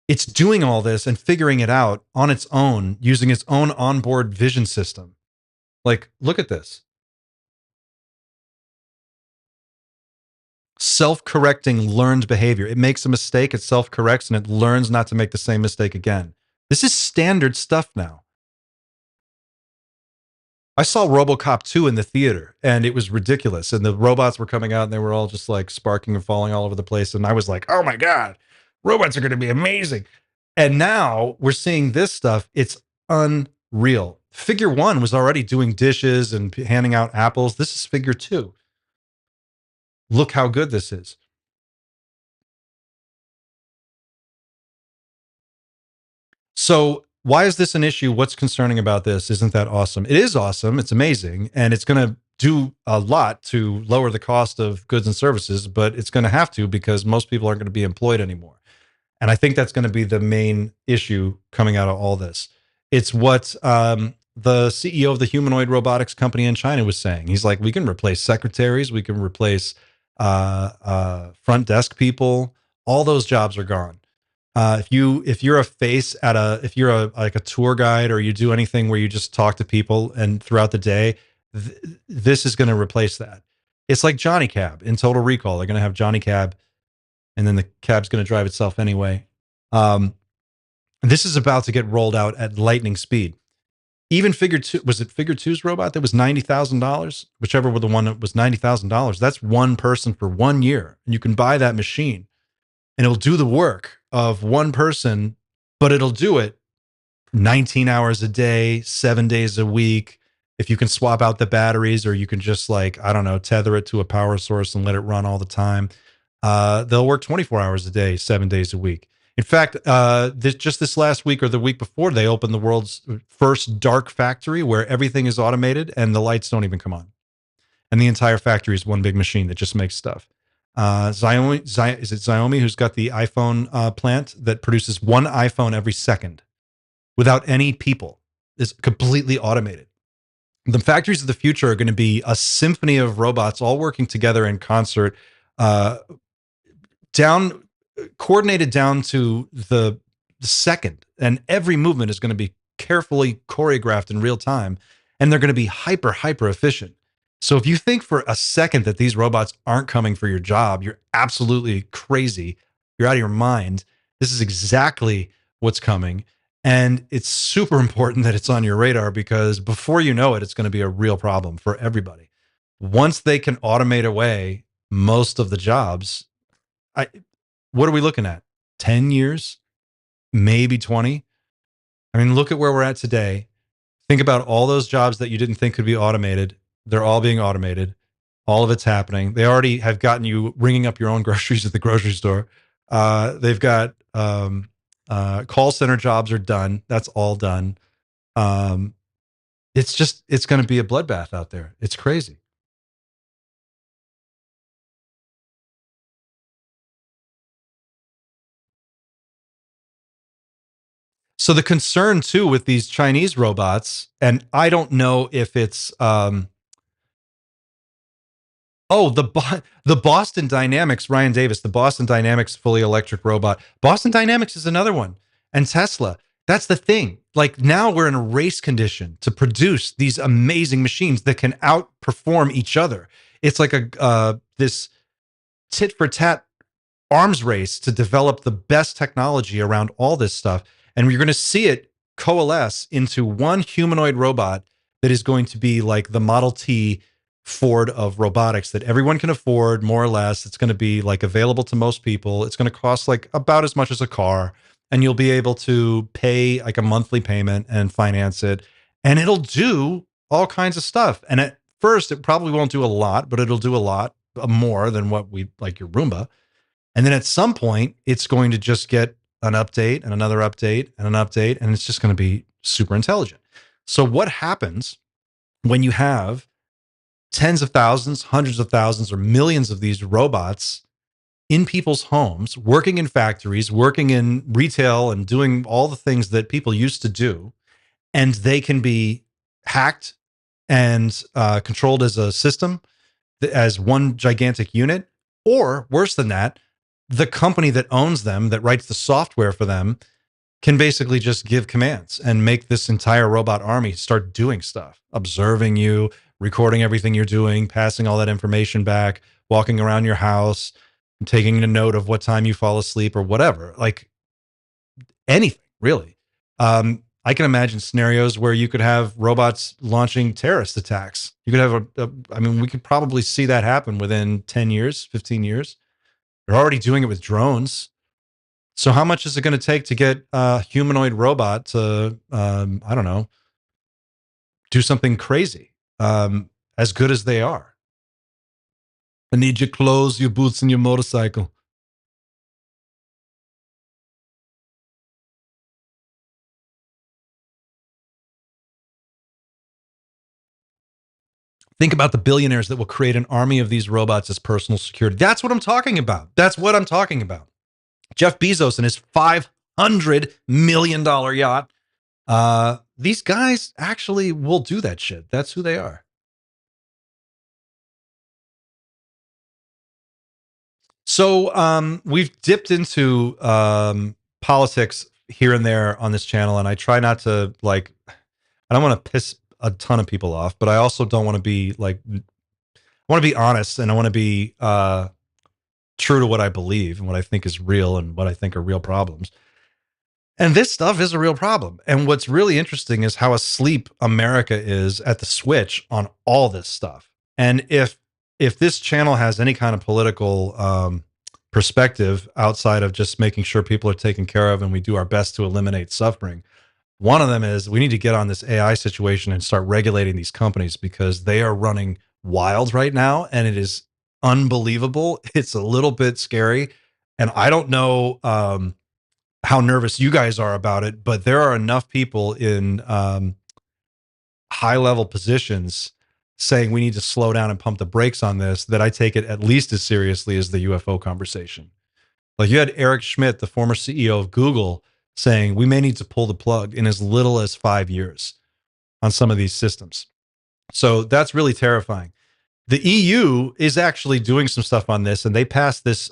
it's doing all this and figuring it out on its own using its own onboard vision system. Like, look at this. Self-correcting learned behavior. It makes a mistake, it self-corrects, and it learns not to make the same mistake again. This is standard stuff now. I saw RoboCop 2 in the theater, and it was ridiculous. And the robots were coming out, and they were all just like sparking and falling all over the place. And I was like, oh my God, robots are going to be amazing. And now we're seeing this stuff. It's unreal. Figure 1 was already doing dishes and handing out apples. This is figure 2. Look how good this is. So why is this an issue? What's concerning about this? Isn't that awesome? It is awesome. It's amazing. And it's going to do a lot to lower the cost of goods and services, but it's going to have to because most people aren't going to be employed anymore. And I think that's going to be the main issue coming out of all this. It's what the CEO of the humanoid robotics company in China was saying. He's like, we can replace secretaries. We can replace front desk people. All those jobs are gone. If you're a face at if you're like a tour guide, or you do anything where you just talk to people and throughout the day, this is going to replace that. It's like Johnny Cab in Total Recall. They're going to have Johnny Cab, and then the cab's going to drive itself anyway. This is about to get rolled out at lightning speed. Even Figure Two, was it Figure Two's robot that was $90,000? Whichever was the one that was $90,000. That's one person for 1 year, and you can buy that machine, and it'll do the work of one person, but it'll do it 19 hours a day, 7 days a week. If you can swap out the batteries, or you can just, like, I don't know, tether it to a power source and let it run all the time. They'll work 24 hours a day, 7 days a week. In fact, this last week or the week before, they opened the world's first dark factory where everything is automated and the lights don't even come on. And the entire factory is one big machine that just makes stuff. Xiaomi, is it Xiaomi who's got the iPhone plant that produces one iPhone every second without any people? It's completely automated. The factories of the future are going to be a symphony of robots all working together in concert, coordinated down to the second, and every movement is going to be carefully choreographed in real time, and they're going to be hyper efficient. So if you think for a second that these robots aren't coming for your job, you're absolutely crazy. You're out of your mind. This is exactly what's coming, and it's super important that it's on your radar, because before you know it, it's going to be a real problem for everybody. Once they can automate away most of the jobs, what are we looking at? 10 years? Maybe 20? I mean, look at where we're at today. Think about all those jobs that you didn't think could be automated. They're all being automated. All of it's happening. They already have gotten you ringing up your own groceries at the grocery store. They've got call center jobs are done. That's all done. It's going to be a bloodbath out there. It's crazy. So the concern too with these Chinese robots, and I don't know if it's the Boston Dynamics, Ryan Davis, the Boston Dynamics fully electric robot. Boston Dynamics is another one, and Tesla. That's the thing. Like, now we're in a race condition to produce these amazing machines that can outperform each other. It's like this tit for tat arms race to develop the best technology around all this stuff. And you're going to see it coalesce into one humanoid robot that is going to be like the Model T Ford of robotics that everyone can afford, more or less. It's going to be like available to most people. It's going to cost like about as much as a car. And you'll be able to pay like a monthly payment and finance it. And it'll do all kinds of stuff. And at first, it probably won't do a lot, but it'll do a lot more than what we like your Roomba. And then at some point, it's going to just get an update and another update and an update, and it's just going to be super intelligent. So what happens when you have tens of thousands, hundreds of thousands, or millions of these robots in people's homes, working in factories, working in retail, and doing all the things that people used to do, and they can be hacked and controlled as a system, as one gigantic unit, or worse than that, the company that owns them, that writes the software for them, can basically just give commands and make this entire robot army start doing stuff, observing you, recording everything you're doing, passing all that information back, walking around your house, taking a note of what time you fall asleep or whatever, like anything really. I can imagine scenarios where you could have robots launching terrorist attacks. You could have I mean, we could probably see that happen within 10 years, 15 years. They're already doing it with drones. So how much is it going to take to get a humanoid robot to, I don't know, do something crazy, as good as they are? I need your clothes, your boots, and your motorcycle. Think about the billionaires that will create an army of these robots as personal security. That's what I'm talking about. That's what I'm talking about. Jeff Bezos and his $500 million yacht. These guys actually will do that shit. That's who they are. So we've dipped into politics here and there on this channel, and I try not to like. I don't want to piss a ton of people off, but I also don't want to be like. I want to be honest, and I want to be true to what I believe and what I think is real and what I think are real problems. And this stuff is a real problem. And what's really interesting is how asleep America is at the switch on all this stuff. And if this channel has any kind of political perspective outside of just making sure people are taken care of and we do our best to eliminate suffering, one of them is we need to get on this AI situation and start regulating these companies because they are running wild right now, and it is unbelievable. It's a little bit scary, and I don't know how nervous you guys are about it, but there are enough people in high level positions saying we need to slow down and pump the brakes on this that I take it at least as seriously as the UFO conversation. Like you had Eric Schmidt, the former CEO of Google, saying we may need to pull the plug in as little as 5 years on some of these systems. So that's really terrifying. The EU is actually doing some stuff on this, and they passed this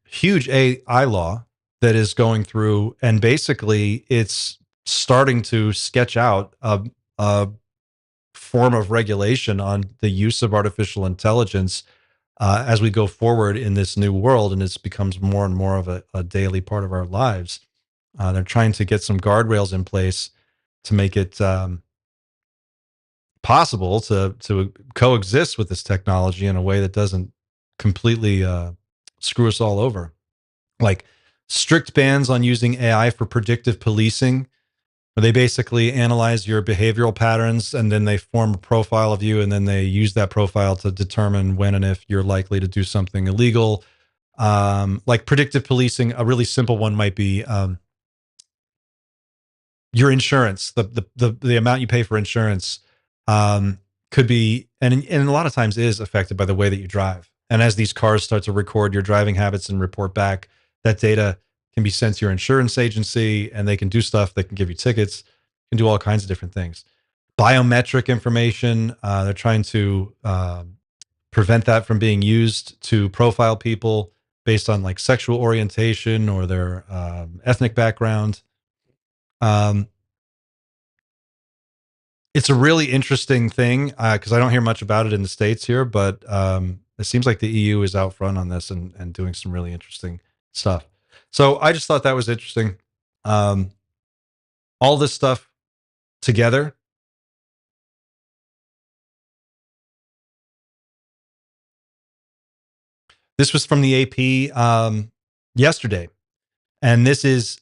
huge AI law that is going through, and basically it's starting to sketch out a form of regulation on the use of artificial intelligence as we go forward in this new world, and it becomes more and more of a daily part of our lives. They're trying to get some guardrails in place to make it possible to coexist with this technology in a way that doesn't completely screw us all over. Like strict bans on using AI for predictive policing, where they basically analyze your behavioral patterns and then they form a profile of you, and then they use that profile to determine when and if you're likely to do something illegal. Like predictive policing, a really simple one might be your insurance, the amount you pay for insurance could be, and a lot of times is affected by the way that you drive. And as these cars start to record your driving habits and report back, that data can be sent to your insurance agency, and they can do stuff. They can give you tickets, can do all kinds of different things. Biometric information, they're trying to prevent that from being used to profile people based on like sexual orientation or their ethnic background. It's a really interesting thing because I don't hear much about it in the States here, but it seems like the EU is out front on this and doing some really interesting stuff. So I just thought that was interesting. All this stuff together. This was from the AP yesterday. And this is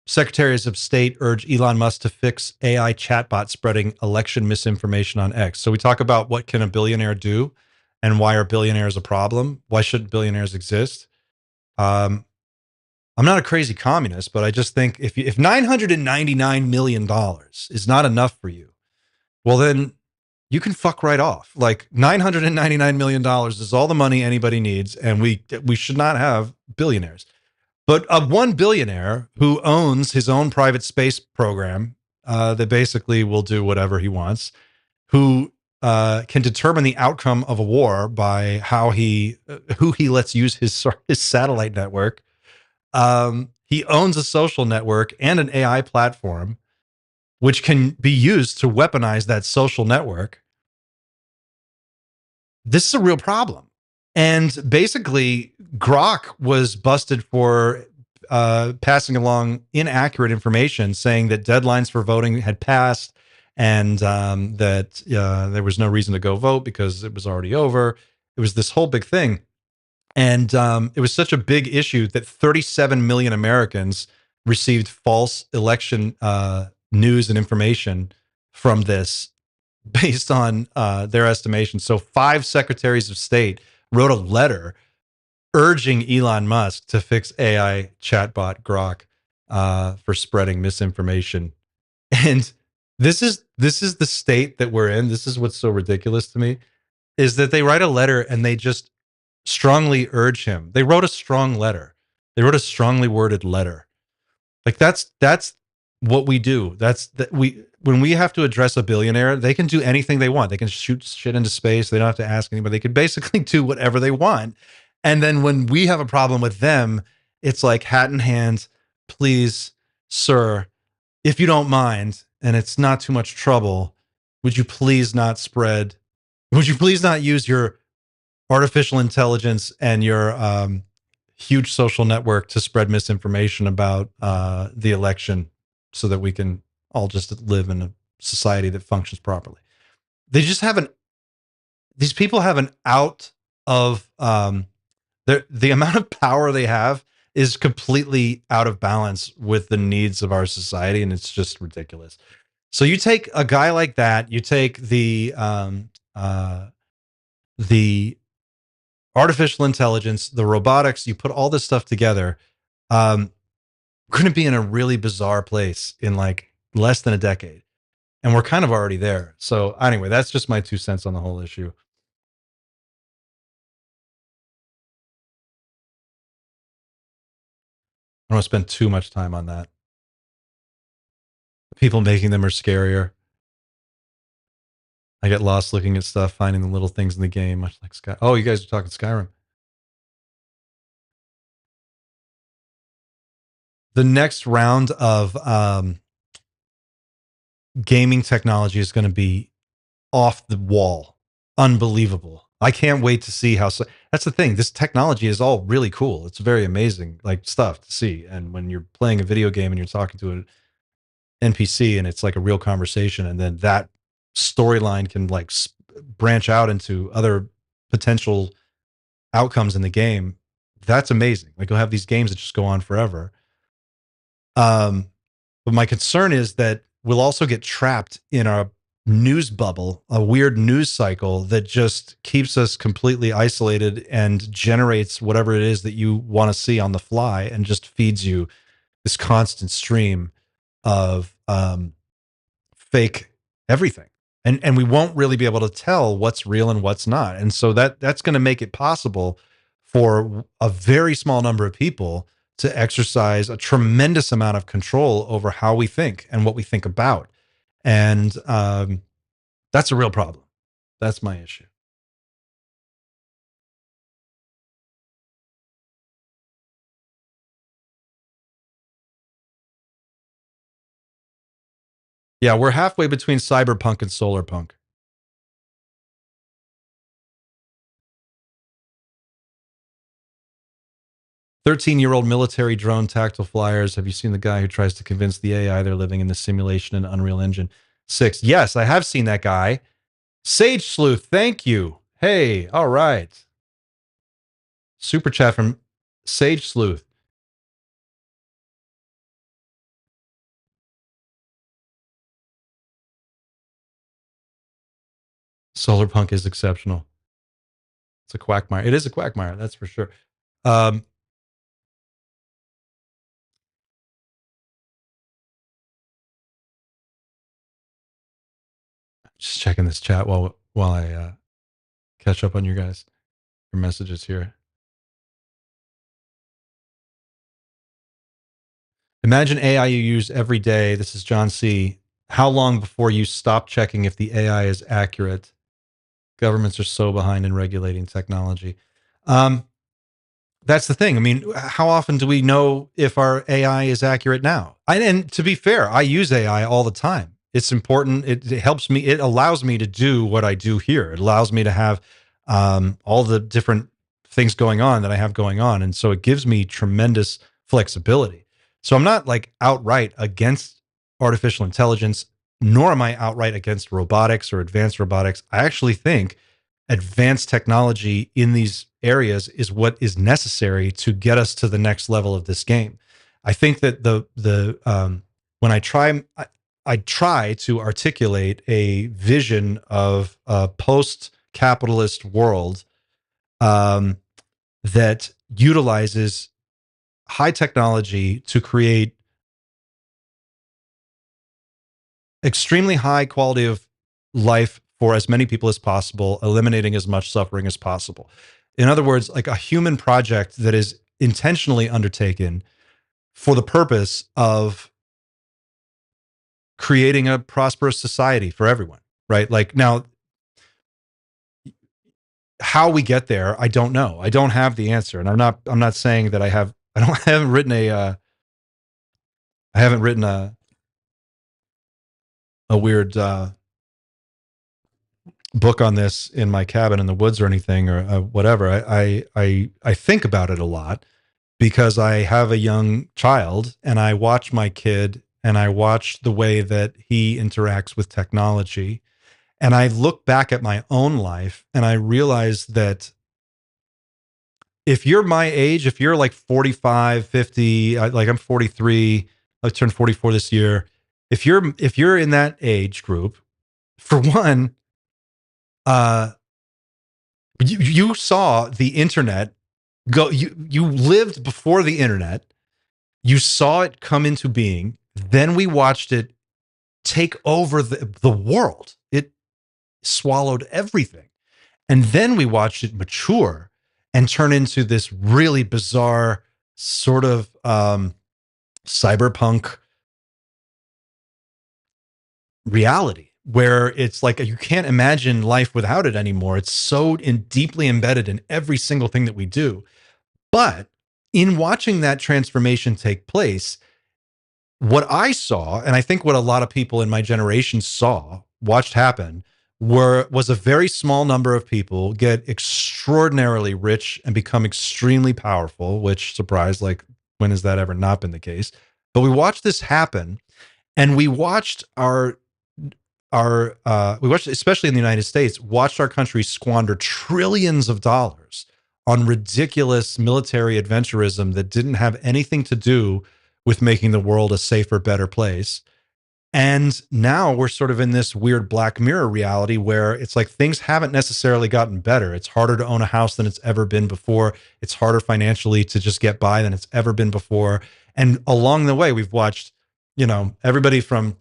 Secretaries of State urge Elon Musk to fix AI chatbot spreading election misinformation on X. So we talk about what can a billionaire do and why are billionaires a problem? Why shouldn't billionaires exist? I'm not a crazy communist, but I just think if $999 million is not enough for you, well, then you can fuck right off. Like $999 million is all the money anybody needs, and we should not have billionaires. But one billionaire who owns his own private space program that basically will do whatever he wants, who can determine the outcome of a war by who he lets use his satellite network. He owns a social network and an AI platform, which can be used to weaponize that social network. This is a real problem. And basically, Grok was busted for passing along inaccurate information, saying that deadlines for voting had passed and that there was no reason to go vote because it was already over. It was this whole big thing. And it was such a big issue that 37 million Americans received false election news and information from this based on their estimation. So 5 secretaries of state wrote a letter urging Elon Musk to fix AI chatbot Grok for spreading misinformation. And this is the state that we're in. This is what's so ridiculous to me, is that they write a letter and they just strongly urge him. They wrote a strong letter. They wrote a strongly worded letter. Like that's what we do. When we have to address a billionaire, they can do anything they want. They can shoot shit into space. They don't have to ask anybody. They can basically do whatever they want. And then when we have a problem with them it's like hat in hand, please, sir, if you don't mind, and it's not too much trouble, would you please not use your artificial intelligence and your huge social network to spread misinformation about the election so that we can all just live in a society that functions properly. They just haven't, these people have an out of, the amount of power they have is completely out of balance with the needs of our society. And it's just ridiculous. So you take a guy like that, you take the artificial intelligence, the robotics, you put all this stuff together. We're going to be in a really bizarre place in like less than a decade. And we're kind of already there. So anyway, that's just my 2 cents on the whole issue. I don't want to spend too much time on that. People making them are scarier. I get lost looking at stuff, finding the little things in the game, much like Sky. Oh, you guys are talking Skyrim. The next round of gaming technology is going to be off the wall, unbelievable. I can't wait to see how. That's the thing. This technology is all really cool. It's very amazing, like stuff to see. And when you're playing a video game and you're talking to an NPC and it's like a real conversation, and then that storyline can like branch out into other potential outcomes in the game. That's amazing. Like you'll have these games that just go on forever. But my concern is that we'll also get trapped in a news bubble, a weird news cycle that just keeps us completely isolated and generates whatever it is that you want to see on the fly and just feeds you this constant stream of fake everything. And we won't really be able to tell what's real and what's not. And so that's going to make it possible for a very small number of people to exercise a tremendous amount of control over how we think and what we think about. And that's a real problem. That's my issue. Yeah, we're halfway between cyberpunk and solarpunk. 13-year-old military drone tactile flyers. Have you seen the guy who tries to convince the AI they're living in the simulation in Unreal Engine 6? Yes, I have seen that guy. Sage Sleuth, thank you. Hey, all right. Super chat from Sage Sleuth. Solarpunk is exceptional. It's a quagmire. It is a quagmire, that's for sure. Just checking this chat while I catch up on your guys' your messages here. Imagine AI you use every day. This is John C. How long before you stop checking if the AI is accurate? Governments are so behind in regulating technology. That's the thing. I mean, how often do we know if our AI is accurate now? And to be fair, I use AI all the time. It's important. It helps me. It allows me to do what I do here. It allows me to have all the different things going on that I have going on. And so it gives me tremendous flexibility. So I'm not like outright against artificial intelligence, nor am I outright against robotics or advanced robotics. I actually think advanced technology in these areas is what is necessary to get us to the next level of this game. I think that when I try to articulate a vision of a post-capitalist world that utilizes high technology to create extremely high quality of life for as many people as possible, eliminating as much suffering as possible. In other words, like a human project that is intentionally undertaken for the purpose of creating a prosperous society for everyone, right? Like now, how we get there, I don't know. I don't have the answer. And I'm not saying that I have I haven't written a weird book on this in my cabin in the woods or anything or whatever. I think about it a lot because I have a young child and I watch my kid and I watch the way that he interacts with technology. And I look back at my own life and I realize that if you're my age, if you're like 45, 50, like I'm 43, I turned 44 this year. If you're in that age group, for one, you saw the internet go. You lived before the internet. You saw it come into being. Then we watched it take over the world. It swallowed everything. And then we watched it mature and turn into this really bizarre sort of cyberpunk reality where it's like you can't imagine life without it anymore. It's so deeply embedded in every single thing that we do. But in watching that transformation take place, what I saw, and I think what a lot of people in my generation watched happen, was a very small number of people get extraordinarily rich and become extremely powerful, which, surprise, like, when has that ever not been the case? But we watched this happen, and we watched especially in the United States, watched our country squander trillions of dollars on ridiculous military adventurism that didn't have anything to do with making the world a safer, better place. And now we're sort of in this weird Black Mirror reality where it's like things haven't necessarily gotten better. It's harder to own a house than it's ever been before. It's harder financially to just get by than it's ever been before. And along the way, we've watched, everybody from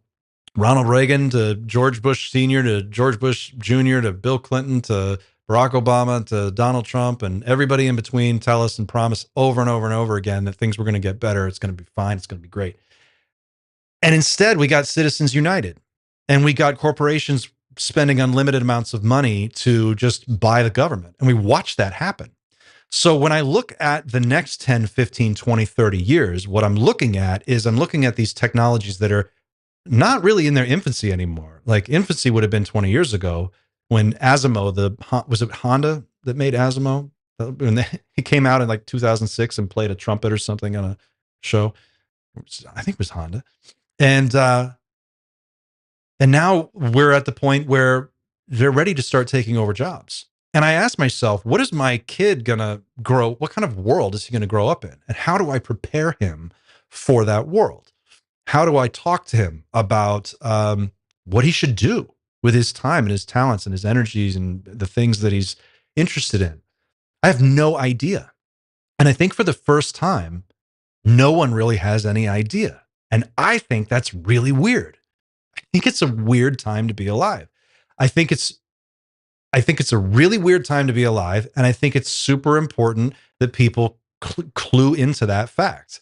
Ronald Reagan to George Bush Sr. to George Bush Jr. to Bill Clinton to Barack Obama to Donald Trump and everybody in between tell us and promise over and over and over again that things were going to get better. It's going to be fine. It's going to be great. And instead, we got Citizens United and we got corporations spending unlimited amounts of money to just buy the government. And we watched that happen. So when I look at the next 10, 15, 20, 30 years, what I'm looking at is I'm looking at these technologies that are not really in their infancy anymore. Like infancy would have been 20 years ago when Asimo, was it Honda that made Asimo? When he came out in like 2006 and played a trumpet or something on a show. I think it was Honda. And now we're at the point where they're ready to start taking over jobs. And I asked myself, what is my kid going to grow? What kind of world is he going to grow up in? And how do I prepare him for that world? How do I talk to him about what he should do with his time and his talents and his energies and the things that he's interested in? I have no idea. And I think for the first time, no one really has any idea. And I think that's really weird. I think it's a weird time to be alive. I think it's a really weird time to be alive. And I think it's super important that people clue into that fact.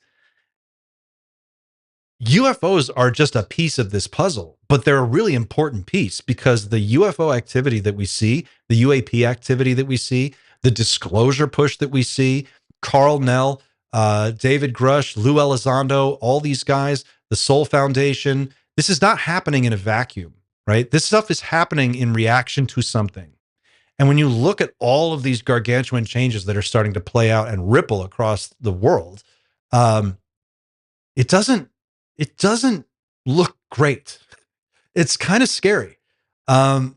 UFOs are just a piece of this puzzle, but they're a really important piece because the UFO activity that we see, the UAP activity that we see, the disclosure push that we see, Carl Nell, David Grush, Lou Elizondo, all these guys, the Soul Foundation, this is not happening in a vacuum, right? This stuff is happening in reaction to something. And when you look at all of these gargantuan changes that are starting to play out and ripple across the world, it doesn't look great. It's kind of scary. And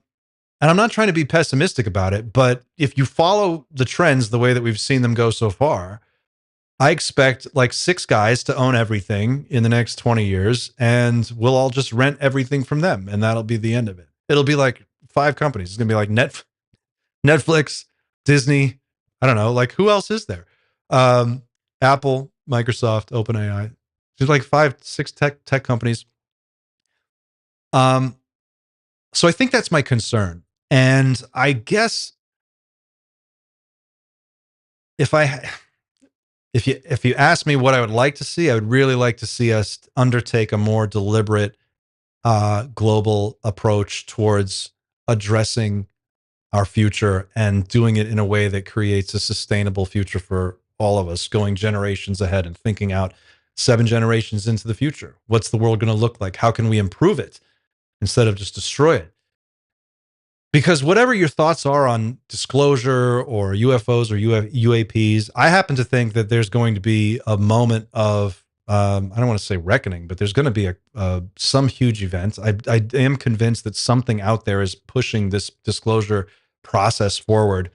I'm not trying to be pessimistic about it, but if you follow the trends the way that we've seen them go so far, I expect like 6 guys to own everything in the next 20 years, and we'll all just rent everything from them, and that'll be the end of it. It'll be like 5 companies. It's going to be like Netflix, Disney. I don't know. Like, who else is there? Apple, Microsoft, OpenAI. There's like 5, 6 tech companies. So I think that's my concern. And I guess if you ask me what I would like to see, I would really like to see us undertake a more deliberate global approach towards addressing our future and doing it in a way that creates a sustainable future for all of us going generations ahead and thinking out 7 generations into the future. What's the world going to look like? How can we improve it instead of just destroy it? Because whatever your thoughts are on disclosure or UFOs or UAPs, I happen to think that there's going to be a moment of, I don't want to say reckoning, but there's going to be some huge event. I am convinced that something out there is pushing this disclosure process forward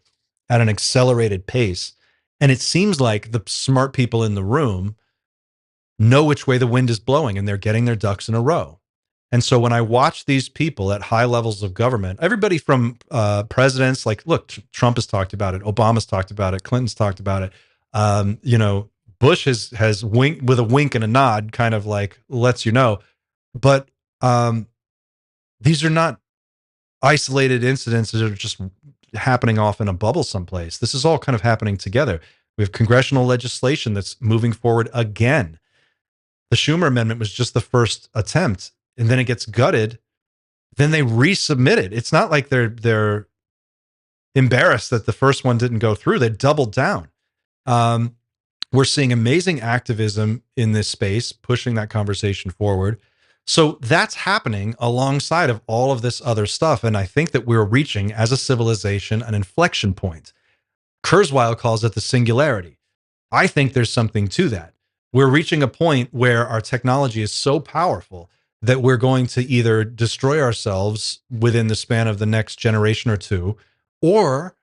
at an accelerated pace. And it seems like the smart people in the room know which way the wind is blowing and they're getting their ducks in a row. And so when I watch these people at high levels of government, everybody from presidents, like, look, Trump has talked about it, Obama's talked about it, Clinton's talked about it. Bush has winked with a wink and a nod, kind of like lets you know. But these are not isolated incidents that are just happening off in a bubble someplace. This is all kind of happening together. We have congressional legislation that's moving forward again. The Schumer amendment was just the first attempt, and then it gets gutted. Then they resubmit it. It's not like they're embarrassed that the first one didn't go through. They doubled down. We're seeing amazing activism in this space, pushing that conversation forward. So that's happening alongside of all of this other stuff. And I think that we're reaching, as a civilization, an inflection point. Kurzweil calls it the singularity. I think there's something to that. We're reaching a point where our technology is so powerful that we're going to either destroy ourselves within the span of the next generation or two, or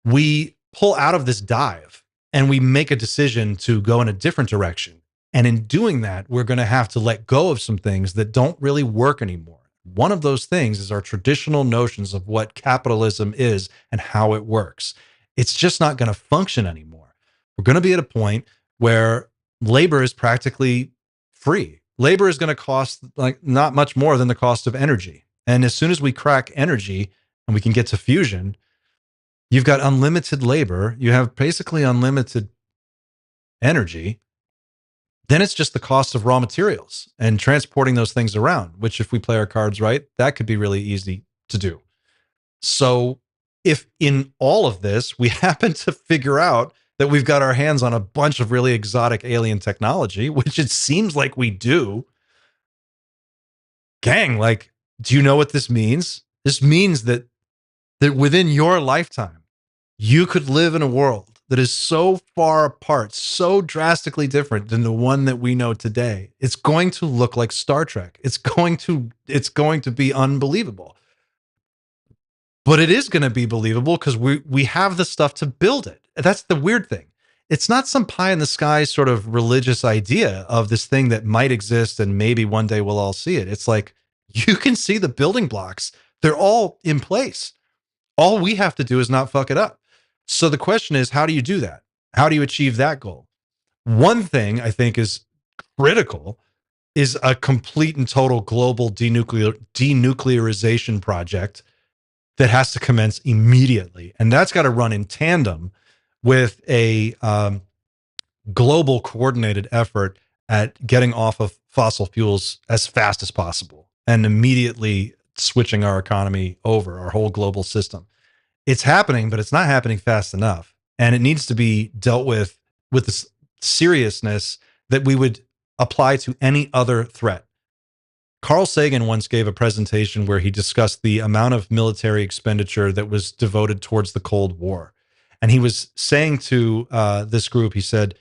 we pull out of this dive and we make a decision to go in a different direction. And in doing that, we're going to have to let go of some things that don't really work anymore. One of those things is our traditional notions of what capitalism is and how it works. It's just not going to function anymore. We're going to be at a point where labor is practically free. Labor is going to cost like not much more than the cost of energy. And as soon as we crack energy and we can get to fusion, you've got unlimited labor. You have basically unlimited energy. Then it's just the cost of raw materials and transporting those things around, which if we play our cards right, that could be really easy to do. So if in all of this, we happen to figure out that we've got our hands on a bunch of really exotic alien technology, which it seems like we do, gang, like, do you know what this means? This means that within your lifetime, you could live in a world that is so far apart, so drastically different than the one that we know today. It's going to look like Star Trek. It's going to be unbelievable. But it is going to be believable because we have the stuff to build it. That's the weird thing. It's not some pie in the sky sort of religious idea of this thing that might exist and maybe one day we'll all see it. It's like you can see the building blocks. They're all in place. All we have to do is not fuck it up. So the question is, how do you do that? How do you achieve that goal? One thing I think is critical is a complete and total global denuclearization project that has to commence immediately. And that's got to run in tandem with a global coordinated effort at getting off of fossil fuels as fast as possible and immediately switching our economy over, our whole global system. It's happening, but it's not happening fast enough. And it needs to be dealt with the seriousness that we would apply to any other threat. Carl Sagan once gave a presentation where he discussed the amount of military expenditure that was devoted towards the Cold War. And he was saying to this group, he said,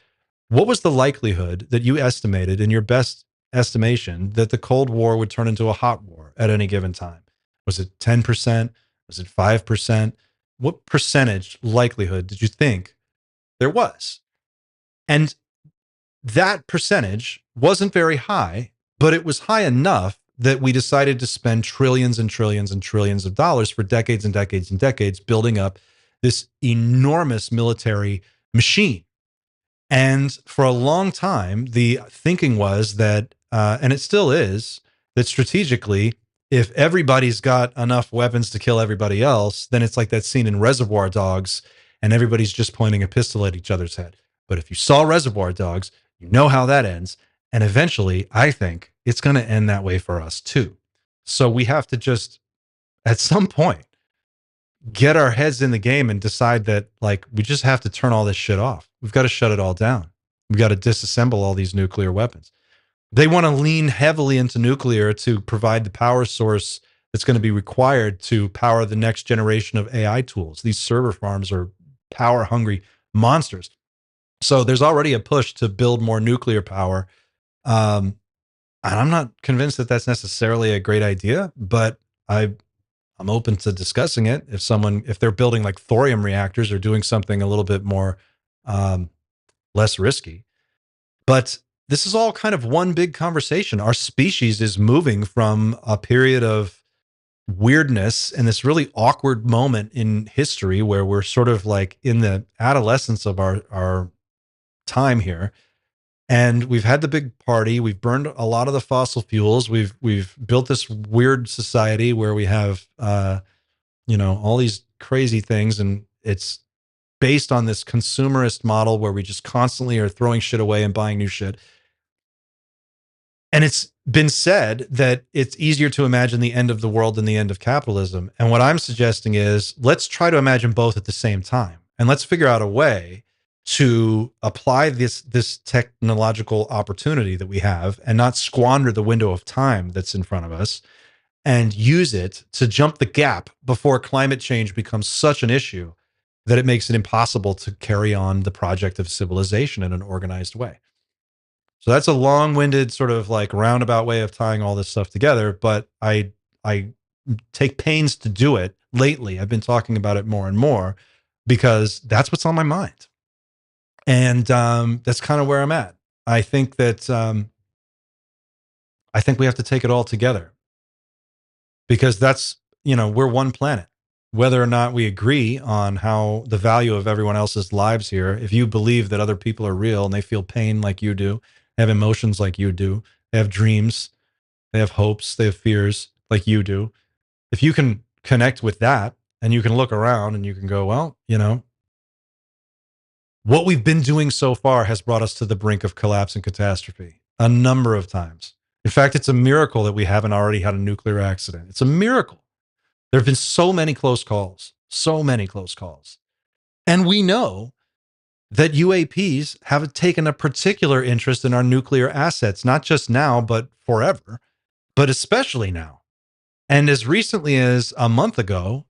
what was the likelihood that you estimated in your best estimation that the Cold War would turn into a hot war at any given time? Was it 10%? Was it 5%? What percentage likelihood did you think there was? And that percentage wasn't very high, but it was high enough that we decided to spend trillions and trillions and trillions of dollars for decades and decades and decades building up this enormous military machine. And for a long time, the thinking was that, and it still is, that strategically, if everybody's got enough weapons to kill everybody else, then it's like that scene in Reservoir Dogs, and everybody's just pointing a pistol at each other's head. But if you saw Reservoir Dogs, you know how that ends. And eventually, I think it's going to end that way for us too. So we have to just, at some point, get our heads in the game and decide that like we just have to turn all this shit off. We've got to shut it all down. We've got to disassemble all these nuclear weapons. They want to lean heavily into nuclear to provide the power source that's going to be required to power the next generation of AI tools. These server farms are power hungry monsters. So there's already a push to build more nuclear power. And I'm not convinced that that's necessarily a great idea, but I'm open to discussing it. If they're building like thorium reactors or doing something a little bit more less risky. But this is all kind of one big conversation. Our species is moving from a period of weirdness and this really awkward moment in history where we're sort of like in the adolescence of our time here. And we've had the big party. We've burned a lot of the fossil fuels. We've built this weird society where we have all these crazy things, and it's based on this consumerist model where we just constantly are throwing shit away and buying new shit. And it's been said that it's easier to imagine the end of the world than the end of capitalism. And what I'm suggesting is let's try to imagine both at the same time. And let's figure out a way to apply this technological opportunity that we have and not squander the window of time that's in front of us, and use it to jump the gap before climate change becomes such an issue that it makes it impossible to carry on the project of civilization in an organized way. So that's a long-winded sort of like roundabout way of tying all this stuff together, but I take pains to do it lately. I've been talking about it more and more because that's what's on my mind. And that's kind of where I'm at. I think that I think we have to take it all together because that's, we're one planet. Whether or not we agree on how the value of everyone else's lives here, if you believe that other people are real and they feel pain like you do, they have emotions like you do, they have dreams, they have hopes, they have fears like you do. If you can connect with that and you can look around and you can go, well, what we've been doing so far has brought us to the brink of collapse and catastrophe a number of times. In fact, it's a miracle that we haven't already had a nuclear accident. It's a miracle. There have been so many close calls. And we know that UAPs have taken a particular interest in our nuclear assets, not just now, but forever, but especially now. And as recently as a month ago,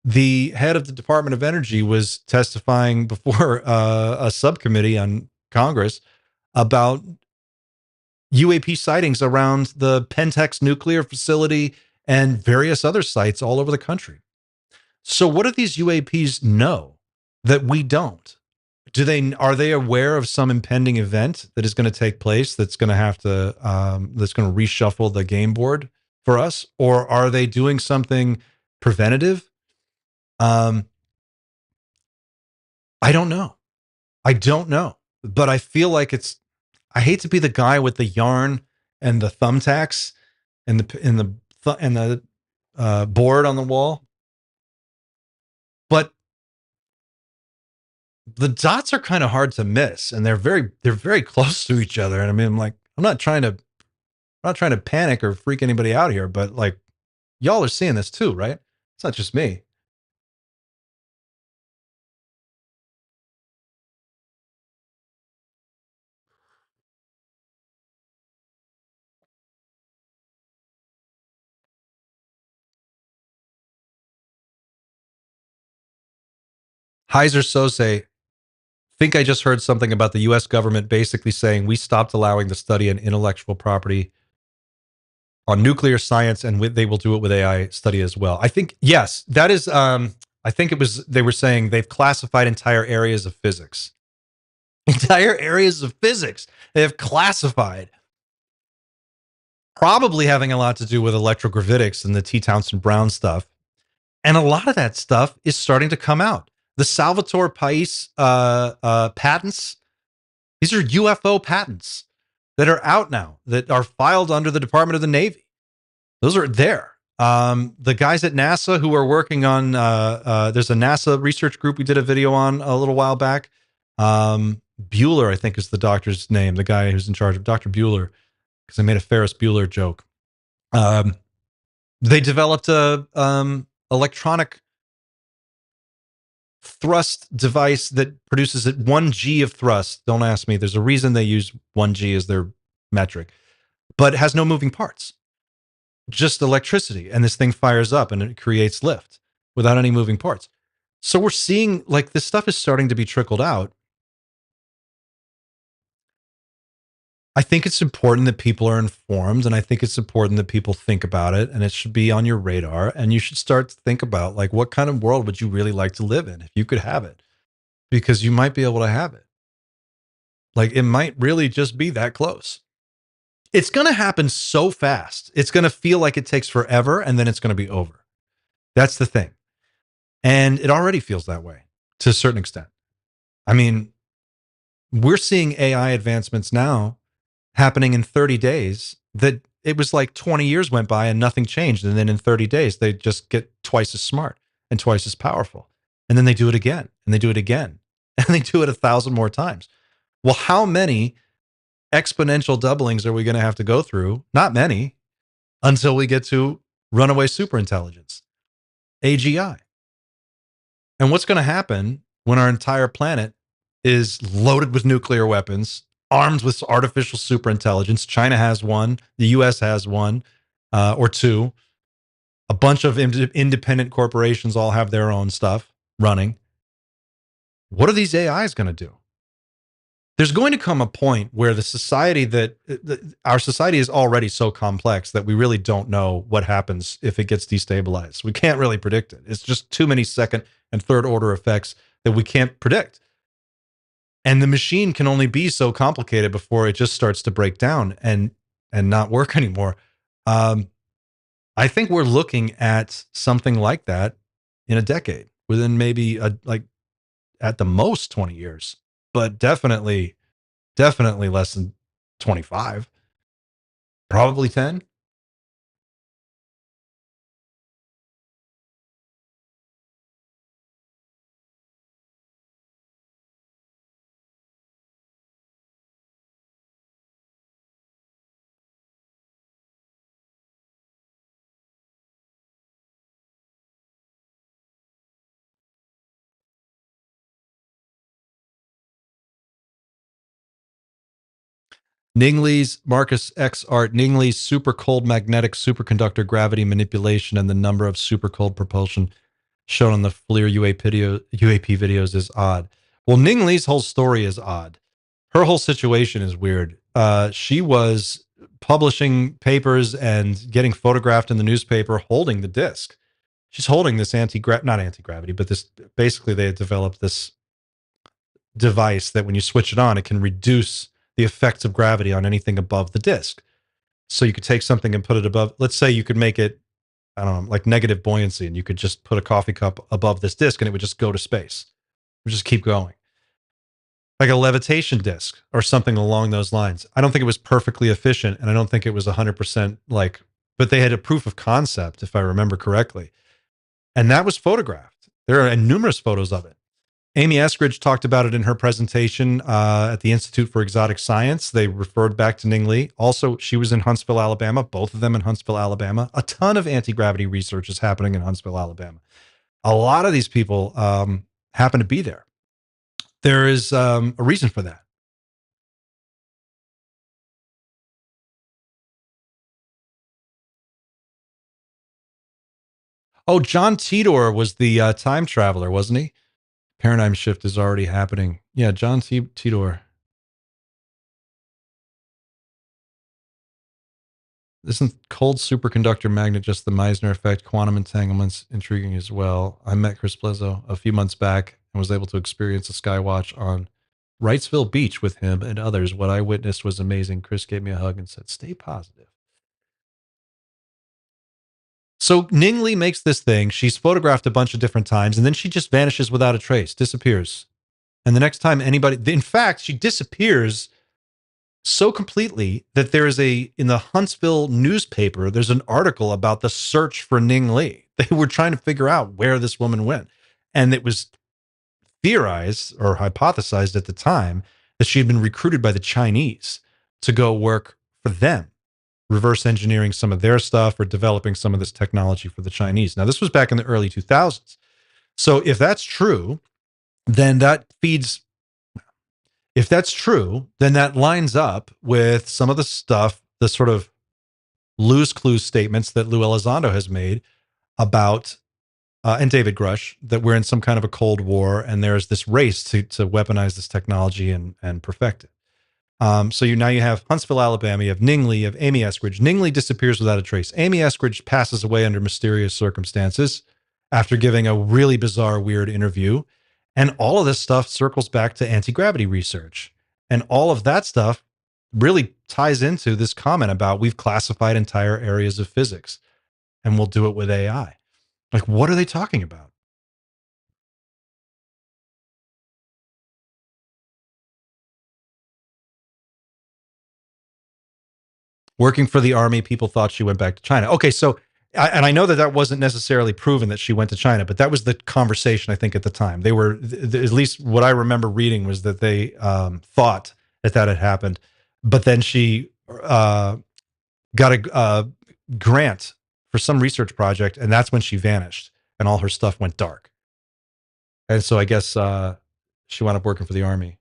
the head of the Department of Energy was testifying before a subcommittee on Congress about UAP sightings around the Pentex nuclear facility and various other sites all over the country. So what do these UAPs know that we don't? Are they aware of some impending event that is going to take place that's going to have to that's going to reshuffle the game board for us, or are they doing something preventative? I don't know. But I feel like I hate to be the guy with the yarn and the thumbtacks and the board on the wall, but the dots are kind of hard to miss, and they're very close to each other. And I mean, I'm not trying to panic or freak anybody out here, but like, y'all are seeing this too, right? It's not just me. Heiser Sose, think I just heard something about the US government basically saying we stopped allowing the study in intellectual property on nuclear science, and they will do it with AI study as well. I think, yes, that is, I think they were saying they've classified entire areas of physics. Entire areas of physics they have classified. Probably having a lot to do with electrogravitics and the T. Townsend Brown stuff. And a lot of that stuff is starting to come out. The Salvatore Pais patents, these are UFO patents that are out now, that are filed under the Department of the Navy. Those are there. The guys at NASA who are working on, there's a NASA research group we did a video on a little while back. Bueller, I think is the doctor's name, the guy who's in charge of Dr. Bueller, because I made a Ferris Bueller joke. They developed a electronic thrust device that produces at 1G of thrust. Don't ask me. There's a reason they use 1G as their metric, but it has no moving parts, just electricity. And this thing fires up and it creates lift without any moving parts. So we're seeing like this stuff is starting to be trickled out. I think it's important that people are informed, and I think it's important that people think about it, and it should be on your radar. And you should start to think about like, what kind of world would you really like to live in if you could have it? Because you might be able to have it. Like, it might really just be that close. It's going to happen so fast. It's going to feel like it takes forever, and then it's going to be over. That's the thing. And it already feels that way to a certain extent. I mean, we're seeing AI advancements now happening in 30 days that it was like 20 years went by and nothing changed. And then in 30 days, they just get twice as smart and twice as powerful. And then they do it again and they do it again and they do it 1,000 more times. Well, how many exponential doublings are we going to have to go through? Not many, until we get to runaway superintelligence, AGI. And what's going to happen when our entire planet is loaded with nuclear weapons, armed with artificial superintelligence? China has one, the US has one or two. A bunch of independent corporations all have their own stuff running. What are these AIs going to do? There's going to come a point where the society our society is already so complex that we really don't know what happens if it gets destabilized. We can't really predict it. It's just too many second and third order effects that we can't predict. And the machine can only be so complicated before it just starts to break down and not work anymore. I think we're looking at something like that in a decade, within maybe like at the most 20 years, but definitely less than 25, probably 10. Marcus X Art, Ningley's super cold magnetic superconductor gravity manipulation and the number of super cold propulsion shown on the FLIR UAP videos is odd. Well, Ningley's whole story is odd. Her whole situation is weird. She was publishing papers and getting photographed in the newspaper holding the disc. She's holding this not anti-gravity, but this, basically they had developed this device that when you switch it on, it can reduce the effects of gravity on anything above the disc. So you could take something and put it above, let's say you could make it, I don't know, like negative buoyancy, and you could just put a coffee cup above this disc and it would just go to space. It would just keep going. Like a levitation disc or something along those lines. I don't think it was perfectly efficient, and I don't think it was 100% like, but they had a proof of concept, if I remember correctly. And that was photographed. There are numerous photos of it. Amy Eskridge talked about it in her presentation at the Institute for Exotic Science. They referred back to Ningley. Also, she was in Huntsville, Alabama, both of them in Huntsville, Alabama. A ton of anti-gravity research is happening in Huntsville, Alabama. A lot of these people happen to be there. There is a reason for that. Oh, John Titor was the time traveler, wasn't he? Paradigm shift is already happening. Yeah, John Titor. Isn't cold superconductor magnet just the Meissner effect? Quantum entanglements intriguing as well. I met Chris Blezzo a few months back and was able to experience a skywatch on Wrightsville Beach with him and others. What I witnessed was amazing. Chris gave me a hug and said, "Stay positive." So Ningley makes this thing. She's photographed a bunch of different times, and then she just vanishes without a trace, disappears. And the next time anybody, in fact, she disappears so completely that there is in the Huntsville newspaper, there's an article about the search for Ningley. They were trying to figure out where this woman went. And it was theorized or hypothesized at the time that she had been recruited by the Chinese to go work for them, reverse engineering some of their stuff or developing some of this technology for the Chinese. Now, this was back in the early 2000s. So if that's true, then that feeds. If that's true, then that lines up with some of the stuff, the sort of loose clues statements that Lou Elizondo has made about, and David Grush, that we're in some kind of a Cold War and there's this race to weaponize this technology and perfect it. So now you have Huntsville, Alabama, you have Ningley, you have Amy Eskridge. Ningley disappears without a trace. Amy Eskridge passes away under mysterious circumstances after giving a really bizarre, weird interview. And all of this stuff circles back to anti-gravity research. And all of that stuff really ties into this comment about we've classified entire areas of physics and we'll do it with AI. Like, what are they talking about? Working for the army, people thought she went back to China. Okay, so, and I know that that wasn't necessarily proven that she went to China, but that was the conversation, I think, at the time. They were, at least what I remember reading was that they thought that that had happened. But then she got a grant for some research project, and that's when she vanished, and all her stuff went dark. And so I guess she wound up working for the army.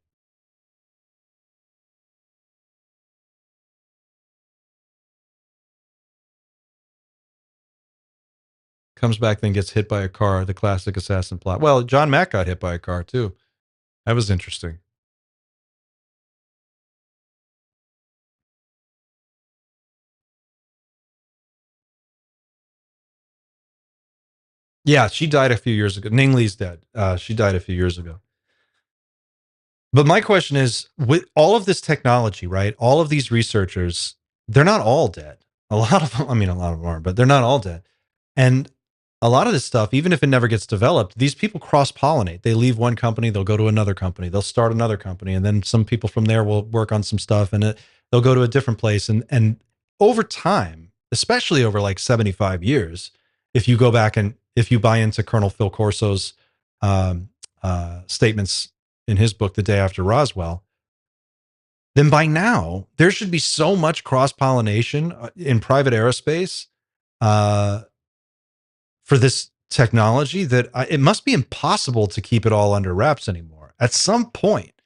Comes back, then gets hit by a car, the classic assassin plot. Well, John Mack got hit by a car, too. That was interesting. Yeah, she died a few years ago. Ningley's dead. She died a few years ago. But my question is, with all of this technology, right? All of these researchers, they're not all dead. A lot of them, I mean, a lot of them are, but they're not all dead. And a lot of this stuff, even if it never gets developed, these people cross pollinate. They leave one company, they'll go to another company, they'll start another company, and then some people from there will work on some stuff, and they'll go to a different place. And over time, especially over like 75 years, if you go back and if you buy into Colonel Phil Corso's statements in his book, The Day After Roswell, then by now there should be so much cross pollination in private aerospace for this technology that it must be impossible to keep it all under wraps anymore. At some point,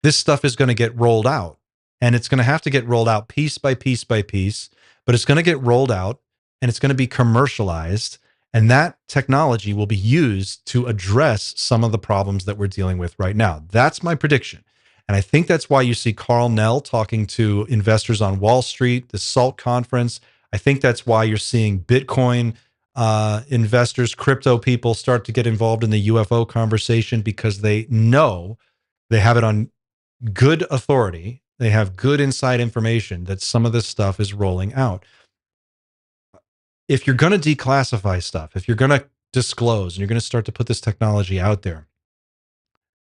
this stuff is going to get rolled out, and it's going to have to get rolled out piece by piece by piece, but it's going to get rolled out and it's going to be commercialized. And that technology will be used to address some of the problems that we're dealing with right now. That's my prediction. And I think that's why you see Carl Nell talking to investors on Wall Street, the SALT conference. I think that's why you're seeing Bitcoin investors, crypto people start to get involved in the UFO conversation because they know they have it on good authority. They have good inside information that some of this stuff is rolling out. If you're going to declassify stuff, if you're going to disclose and you're going to start to put this technology out there,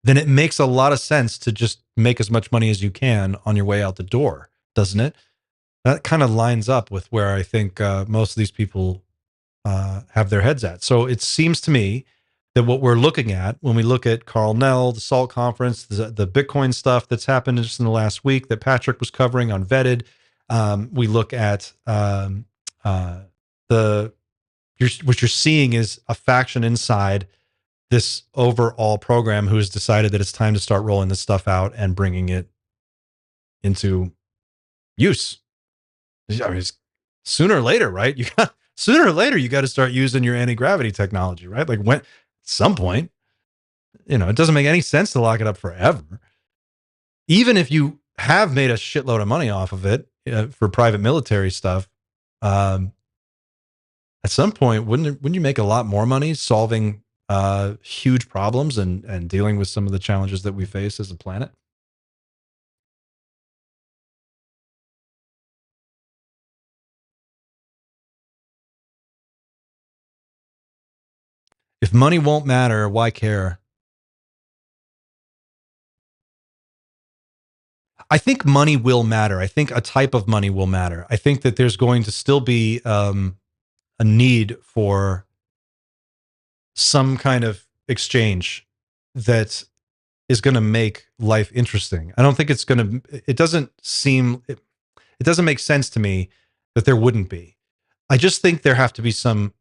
then it makes a lot of sense to just make as much money as you can on your way out the door, doesn't it? That kind of lines up with where I think most of these people have their heads at. So it seems to me that what we're looking at when we look at Carl Nell, the SALT conference, the Bitcoin stuff that's happened just in the last week that Patrick was covering on Vetted, we look at what you're seeing is a faction inside this overall program who has decided that it's time to start rolling this stuff out and bringing it into use. I mean, sooner or later, right? Sooner or later, you got to start using your anti-gravity technology, right? Like when, at some point, it doesn't make any sense to lock it up forever. Even if you have made a shitload of money off of it for private military stuff, at some point, wouldn't you make a lot more money solving huge problems and dealing with some of the challenges that we face as a planet? If money won't matter, why care? I think money will matter. I think a type of money will matter. I think that there's going to still be a need for some kind of exchange that is going to make life interesting. I don't think it's going to, it doesn't make sense to me that there wouldn't be. I just think there have to be some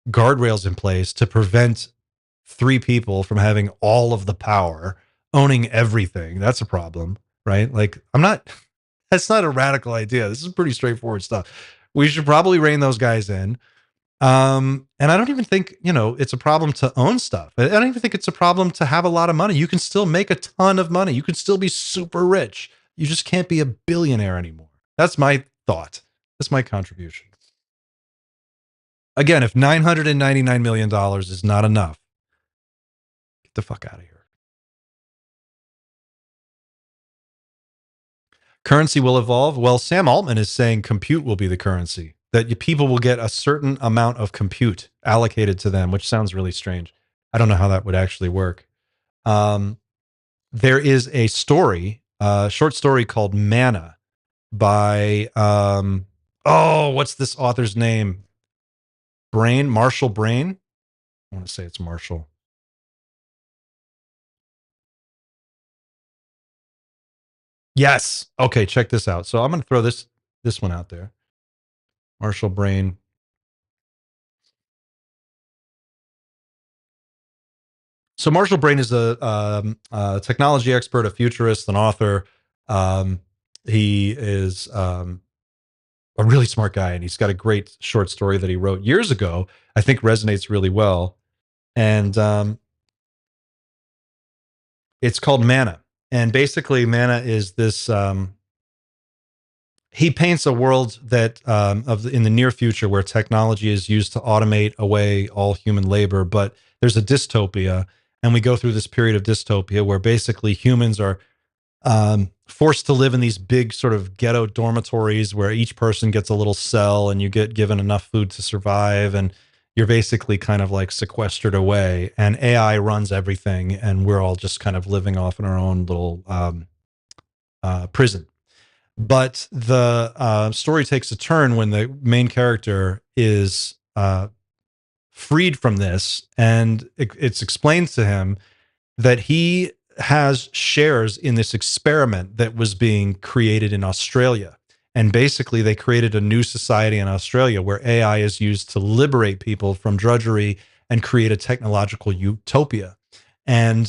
guardrails in place to prevent 3 people from having all of the power, owning everything. That's a problem, right? Like, that's not a radical idea. This is pretty straightforward stuff. We should probably rein those guys in. And I don't even think, it's a problem to own stuff. I don't even think it's a problem to have a lot of money. You can still make a ton of money. You can still be super rich. You just can't be a billionaire anymore. That's my thought. That's my contribution. Again, if $999 million is not enough, get the fuck out of here. Currency will evolve. Well, Sam Altman is saying compute will be the currency, that people will get a certain amount of compute allocated to them, which sounds really strange. I don't know how that would actually work. There is a story, short story called Manna by, what's this author's name? Marshall Brain. I want to say it's Marshall. Yes. Okay, check this out. So I'm going to throw this one out there. Marshall Brain. So Marshall Brain is a technology expert, a futurist, an author. He is a really smart guy, and he's got a great short story that he wrote years ago. I think resonates really well, and it's called Manna. And basically, Manna is this. He paints a world that in the near future where technology is used to automate away all human labor, but there's a dystopia, and we go through this period of dystopia where basically humans are forced to live in these big sort of ghetto dormitories where each person gets a little cell and you get given enough food to survive, and you're basically kind of like sequestered away, and AI runs everything, and we're all just kind of living off in our own little prison. But the story takes a turn when the main character is freed from this, and it's explained to him that he has shares in this experiment that was being created in Australia. And basically, they created a new society in Australia where AI is used to liberate people from drudgery and create a technological utopia. And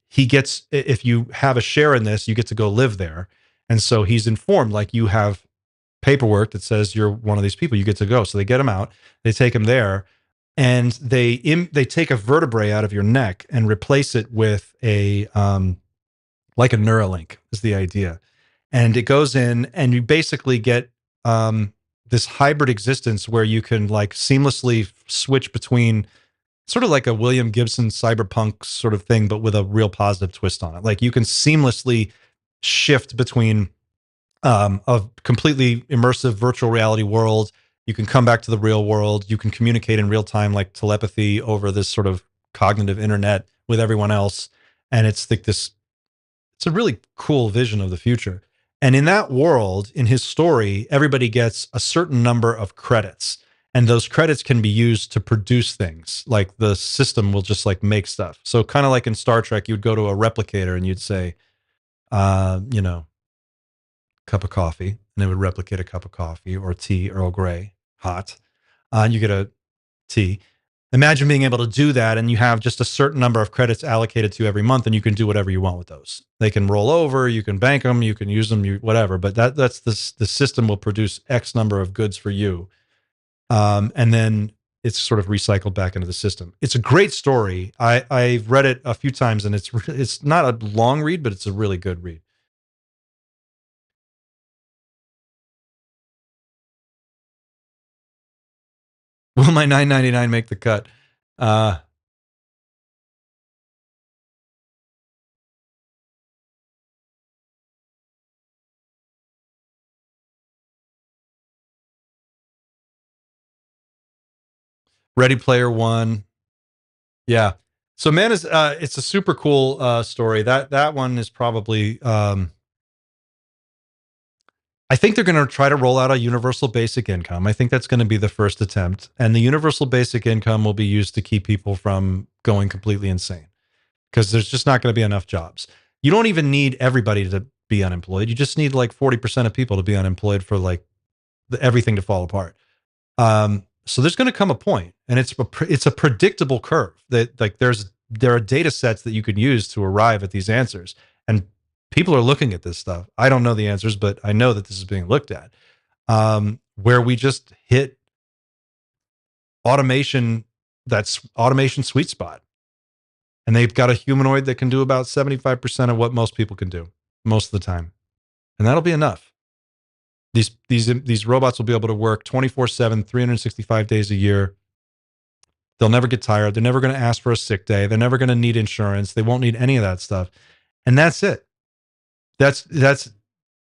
he gets, if you have a share in this, you get to go live there. And so he's informed, like, you have paperwork that says you're one of these people, you get to go. So they get him out, they take him there, and they take a vertebrae out of your neck and replace it with a like a Neuralink is the idea. And it goes in, and you basically get this hybrid existence where you can like seamlessly switch between sort of like a William Gibson cyberpunk sort of thing, but with a real positive twist on it. Like you can seamlessly shift between a completely immersive virtual reality world. You can come back to the real world. You can communicate in real time, like telepathy over this sort of cognitive internet with everyone else. And it's like this, it's a really cool vision of the future. And in that world, in his story, everybody gets a certain number of credits. And those credits can be used to produce things. Like the system will just like make stuff. So kind of like in Star Trek, you'd go to a replicator and you'd say, cup of coffee, and it would replicate a cup of coffee or tea, Earl Grey, hot. And you get a tea. Imagine being able to do that, and you have just a certain number of credits allocated to you every month, and you can do whatever you want with those. They can roll over, you can bank them, you can use them, whatever. But that's the system will produce X number of goods for you, and then it's sort of recycled back into the system. It's a great story. I've read it a few times, and it's not a long read, but it's a really good read. Will my $9.99 make the cut? Ready Player One. Yeah. So man is it's a super cool story. That one is probably I think they're going to try to roll out a universal basic income. I think that's going to be the first attempt. And the universal basic income will be used to keep people from going completely insane because there's just not going to be enough jobs. You don't even need everybody to be unemployed. You just need like 40% of people to be unemployed for like everything to fall apart. So there's going to come a point, and it's a predictable curve that like there are data sets that you can use to arrive at these answers, and people are looking at this stuff. I don't know the answers, but I know that this is being looked at, where we just hit automation, that's automation sweet spot, and they've got a humanoid that can do about 75% of what most people can do most of the time, and that'll be enough. These robots will be able to work 24/7, 365 days a year. They'll never get tired. They're never going to ask for a sick day. They're never going to need insurance. They won't need any of that stuff. And that's it. That's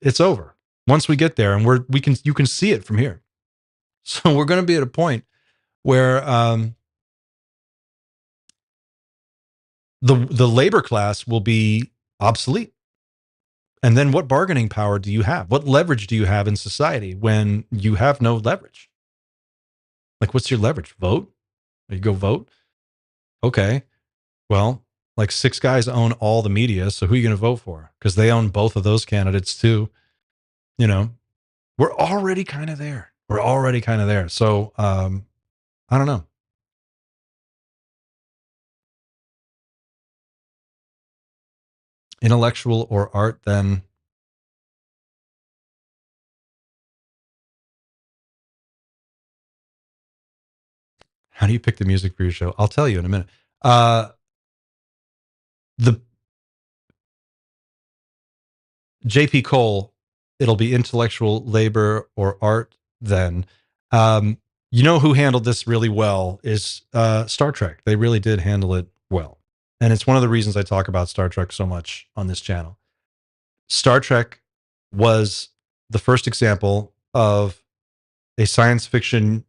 it's over. Once we get there, and you can see it from here. So we're going to be at a point where the labor class will be obsolete. And then what bargaining power do you have? What leverage do you have in society when you have no leverage? Like, what's your leverage? Vote? You go vote? Okay. Well, like 6 guys own all the media, so who are you going to vote for? Because they own both of those candidates too. You know, we're already kind of there. So I don't know. Intellectual or art, then how do you pick the music for your show? I'll tell you in a minute. The JP Cole, it'll be intellectual labor or art then. You know who handled this really well is Star Trek. They really did handle it well. And it's one of the reasons I talk about Star Trek so much on this channel. Star Trek was the first example of a science fiction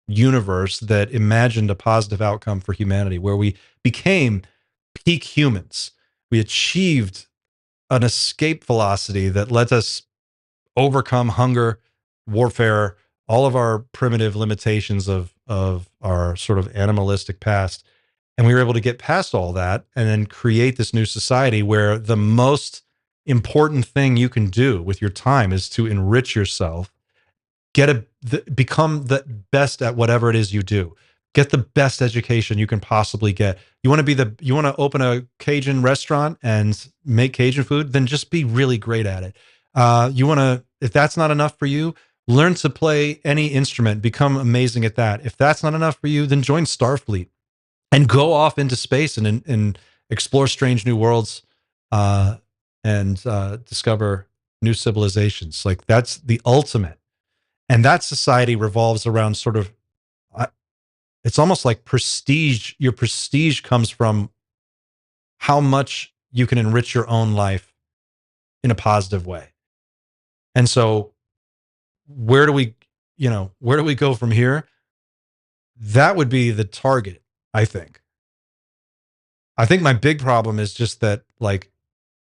universe that imagined a positive outcome for humanity, where we became peak humans. We achieved an escape velocity that let us overcome hunger, warfare, all of our primitive limitations of our sort of animalistic past. And we were able to get past all that and then create this new society where the most important thing you can do with your time is to enrich yourself, become the best at whatever it is you do. Get the best education you can possibly get. You want to open a Cajun restaurant and make Cajun food, then just be really great at it. If that's not enough for you, learn to play any instrument, become amazing at that. If that's not enough for you, then join Starfleet and go off into space and explore strange new worlds, and discover new civilizations. Like, that's the ultimate. And that society revolves around sort of, it's almost like prestige. Your prestige comes from how much you can enrich your own life in a positive way. And so where do we go from here? That would be the target, I think. I think my big problem is just that, like,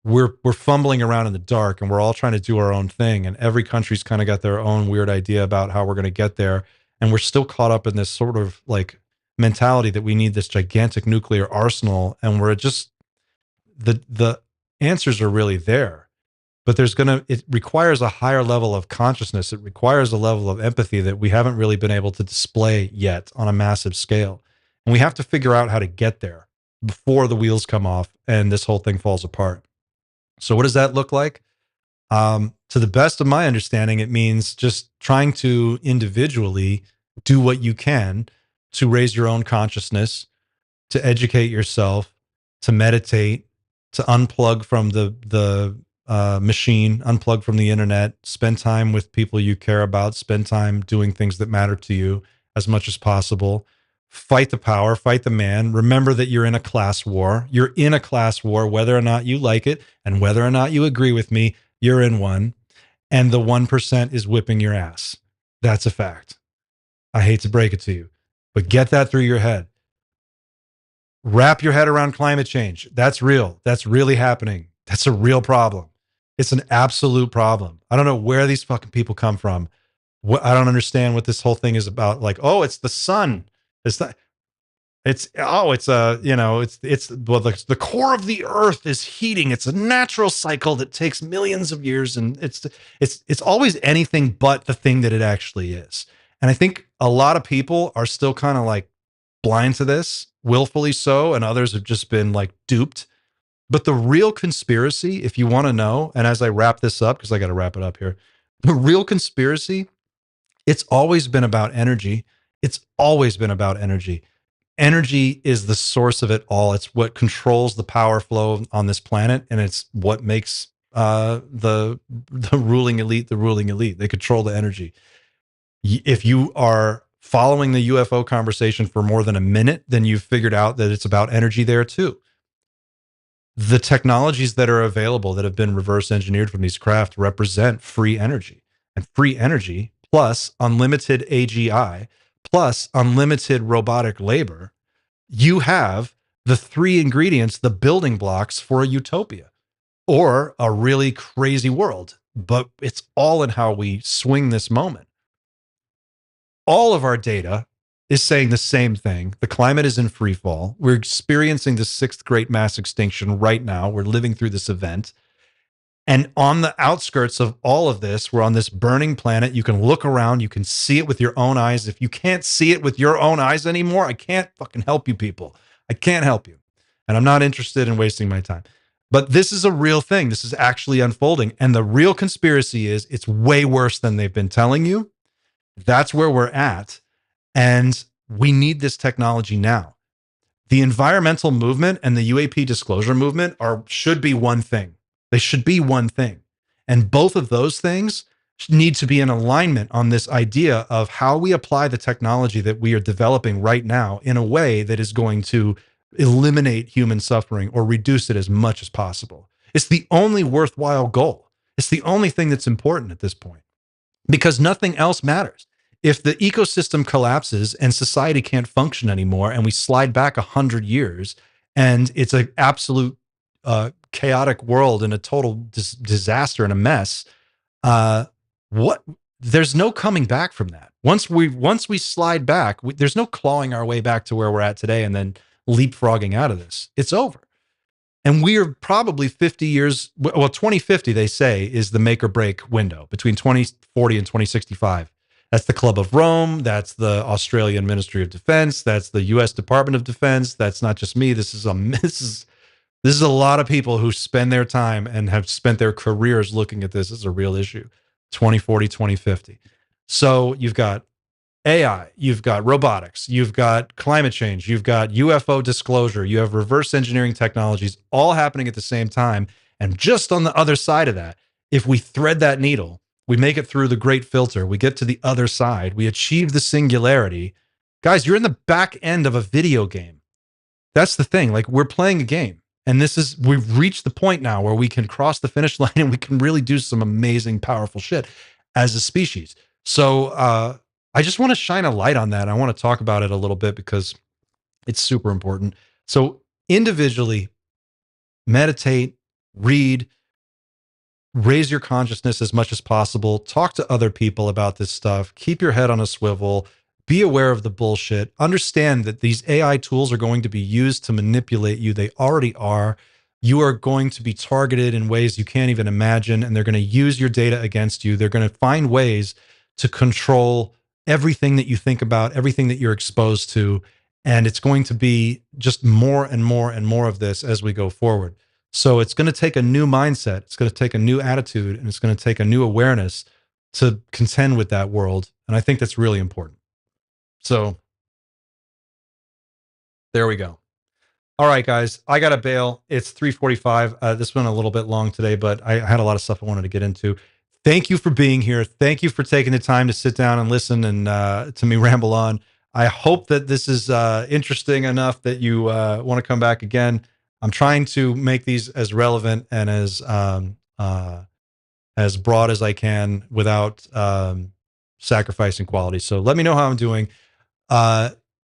we're fumbling around in the dark and we're all trying to do our own thing, and every country's kind of got their own weird idea about how we're going to get there, and we're still caught up in this sort of like mentality that we need this gigantic nuclear arsenal, and we're just the answers are really there, but it requires a higher level of consciousness. It requires a level of empathy that we haven't really been able to display yet on a massive scale, and we have to figure out how to get there before the wheels come off and this whole thing falls apart. So what does that look like? To the best of my understanding, it means just trying to individually do what you can to raise your own consciousness, to educate yourself, to meditate, to unplug from the machine, unplug from the internet, spend time with people you care about, spend time doing things that matter to you as much as possible. Fight the power, fight the man. Remember that you're in a class war. You're in a class war, whether or not you like it and whether or not you agree with me, you're in one. And the 1% is whipping your ass. That's a fact. I hate to break it to you, but get that through your head. Wrap your head around climate change. That's real. That's really happening. That's a real problem. It's an absolute problem. I don't know where these fucking people come from. I don't understand what this whole thing is about. Like, oh, it's the sun. The core of the earth is heating. It's a natural cycle that takes millions of years, and it's always anything but the thing that it actually is. And I think a lot of people are still kind of like blind to this, willfully so, and others have just been like duped. But the real conspiracy, if you want to know, and as I wrap this up, because I got to wrap it up here, the real conspiracy, it's always been about energy. It's always been about energy. Energy is the source of it all. It's what controls the power flow on this planet, and it's what makes the ruling elite the ruling elite. They control the energy. If you are following the UFO conversation for more than a minute, then you've figured out that it's about energy there too. The technologies that are available that have been reverse engineered from these craft represent free energy, and free energy plus unlimited AGI plus unlimited robotic labor. You have the three ingredients, the building blocks for a utopia or a really crazy world. But it's all in how we swing this moment. All of our data is saying the same thing. The climate is in free fall. We're experiencing the sixth great mass extinction right now. We're living through this event. And on the outskirts of all of this, we're on this burning planet. You can look around. You can see it with your own eyes. If you can't see it with your own eyes anymore, I can't fucking help you people. I can't help you. And I'm not interested in wasting my time. But this is a real thing. This is actually unfolding. And the real conspiracy is it's way worse than they've been telling you. That's where we're at. And we need this technology now. The environmental movement and the UAP disclosure movement should be one thing. They should be one thing. And both of those things need to be in alignment on this idea of how we apply the technology that we are developing right now in a way that is going to eliminate human suffering or reduce it as much as possible. It's the only worthwhile goal. It's the only thing that's important at this point because nothing else matters. If the ecosystem collapses and society can't function anymore and we slide back 100 years and it's an absolute chaotic world and a total disaster and a mess, there's no coming back from that. Once we slide back, there's no clawing our way back to where we're at today and then leapfrogging out of this. It's over. And we are probably 50 years, well, 2050, they say, is the make or break window between 2040 and 2065. That's the Club of Rome. That's the Australian Ministry of Defense. That's the U.S. Department of Defense. That's not just me. This is a lot of people who spend their time and have spent their careers looking at this as a real issue. 2040, 2050. So you've got AI, you've got robotics, you've got climate change, you've got UFO disclosure, you have reverse engineering technologies all happening at the same time. And just on the other side of that, if we thread that needle, we make it through the great filter, we get to the other side, we achieve the singularity. Guys, you're in the back end of a video game. That's the thing. Like, we're playing a game. And we've reached the point now where we can cross the finish line and we can really do some amazing, powerful shit as a species. So I just want to shine a light on that. I want to talk about it a little bit because it's super important. So individually, meditate, read, raise your consciousness as much as possible. Talk to other people about this stuff. Keep your head on a swivel. Be aware of the bullshit. Understand that these AI tools are going to be used to manipulate you. They already are. You are going to be targeted in ways you can't even imagine, and they're going to use your data against you. They're going to find ways to control everything that you think about, everything that you're exposed to. And it's going to be just more and more and more of this as we go forward. So it's going to take a new mindset. It's going to take a new attitude, and it's going to take a new awareness to contend with that world. And I think that's really important. So there we go. All right, guys, I got to bail. It's 3:45. This went a little bit long today, but I had a lot of stuff I wanted to get into. Thank you for being here. Thank you for taking the time to sit down and listen and to me ramble on. I hope that this is interesting enough that you want to come back again. I'm trying to make these as relevant and as broad as I can without sacrificing quality. So let me know how I'm doing.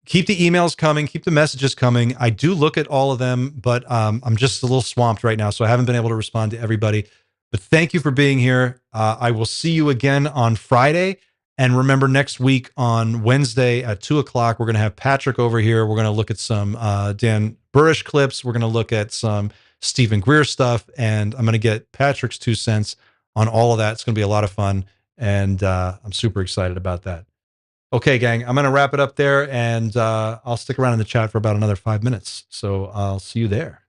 Keep the emails coming. Keep the messages coming. I do look at all of them, but I'm just a little swamped right now, so I haven't been able to respond to everybody. But thank you for being here. I will see you again on Friday. And remember, next week on Wednesday at 2 o'clock, we're going to have Patrick over here. We're going to look at some Dan Burrish clips. We're going to look at some Stephen Greer stuff. And I'm going to get Patrick's 2 cents on all of that. It's going to be a lot of fun. And I'm super excited about that. Okay, gang, I'm going to wrap it up there, and I'll stick around in the chat for about another 5 minutes. So I'll see you there.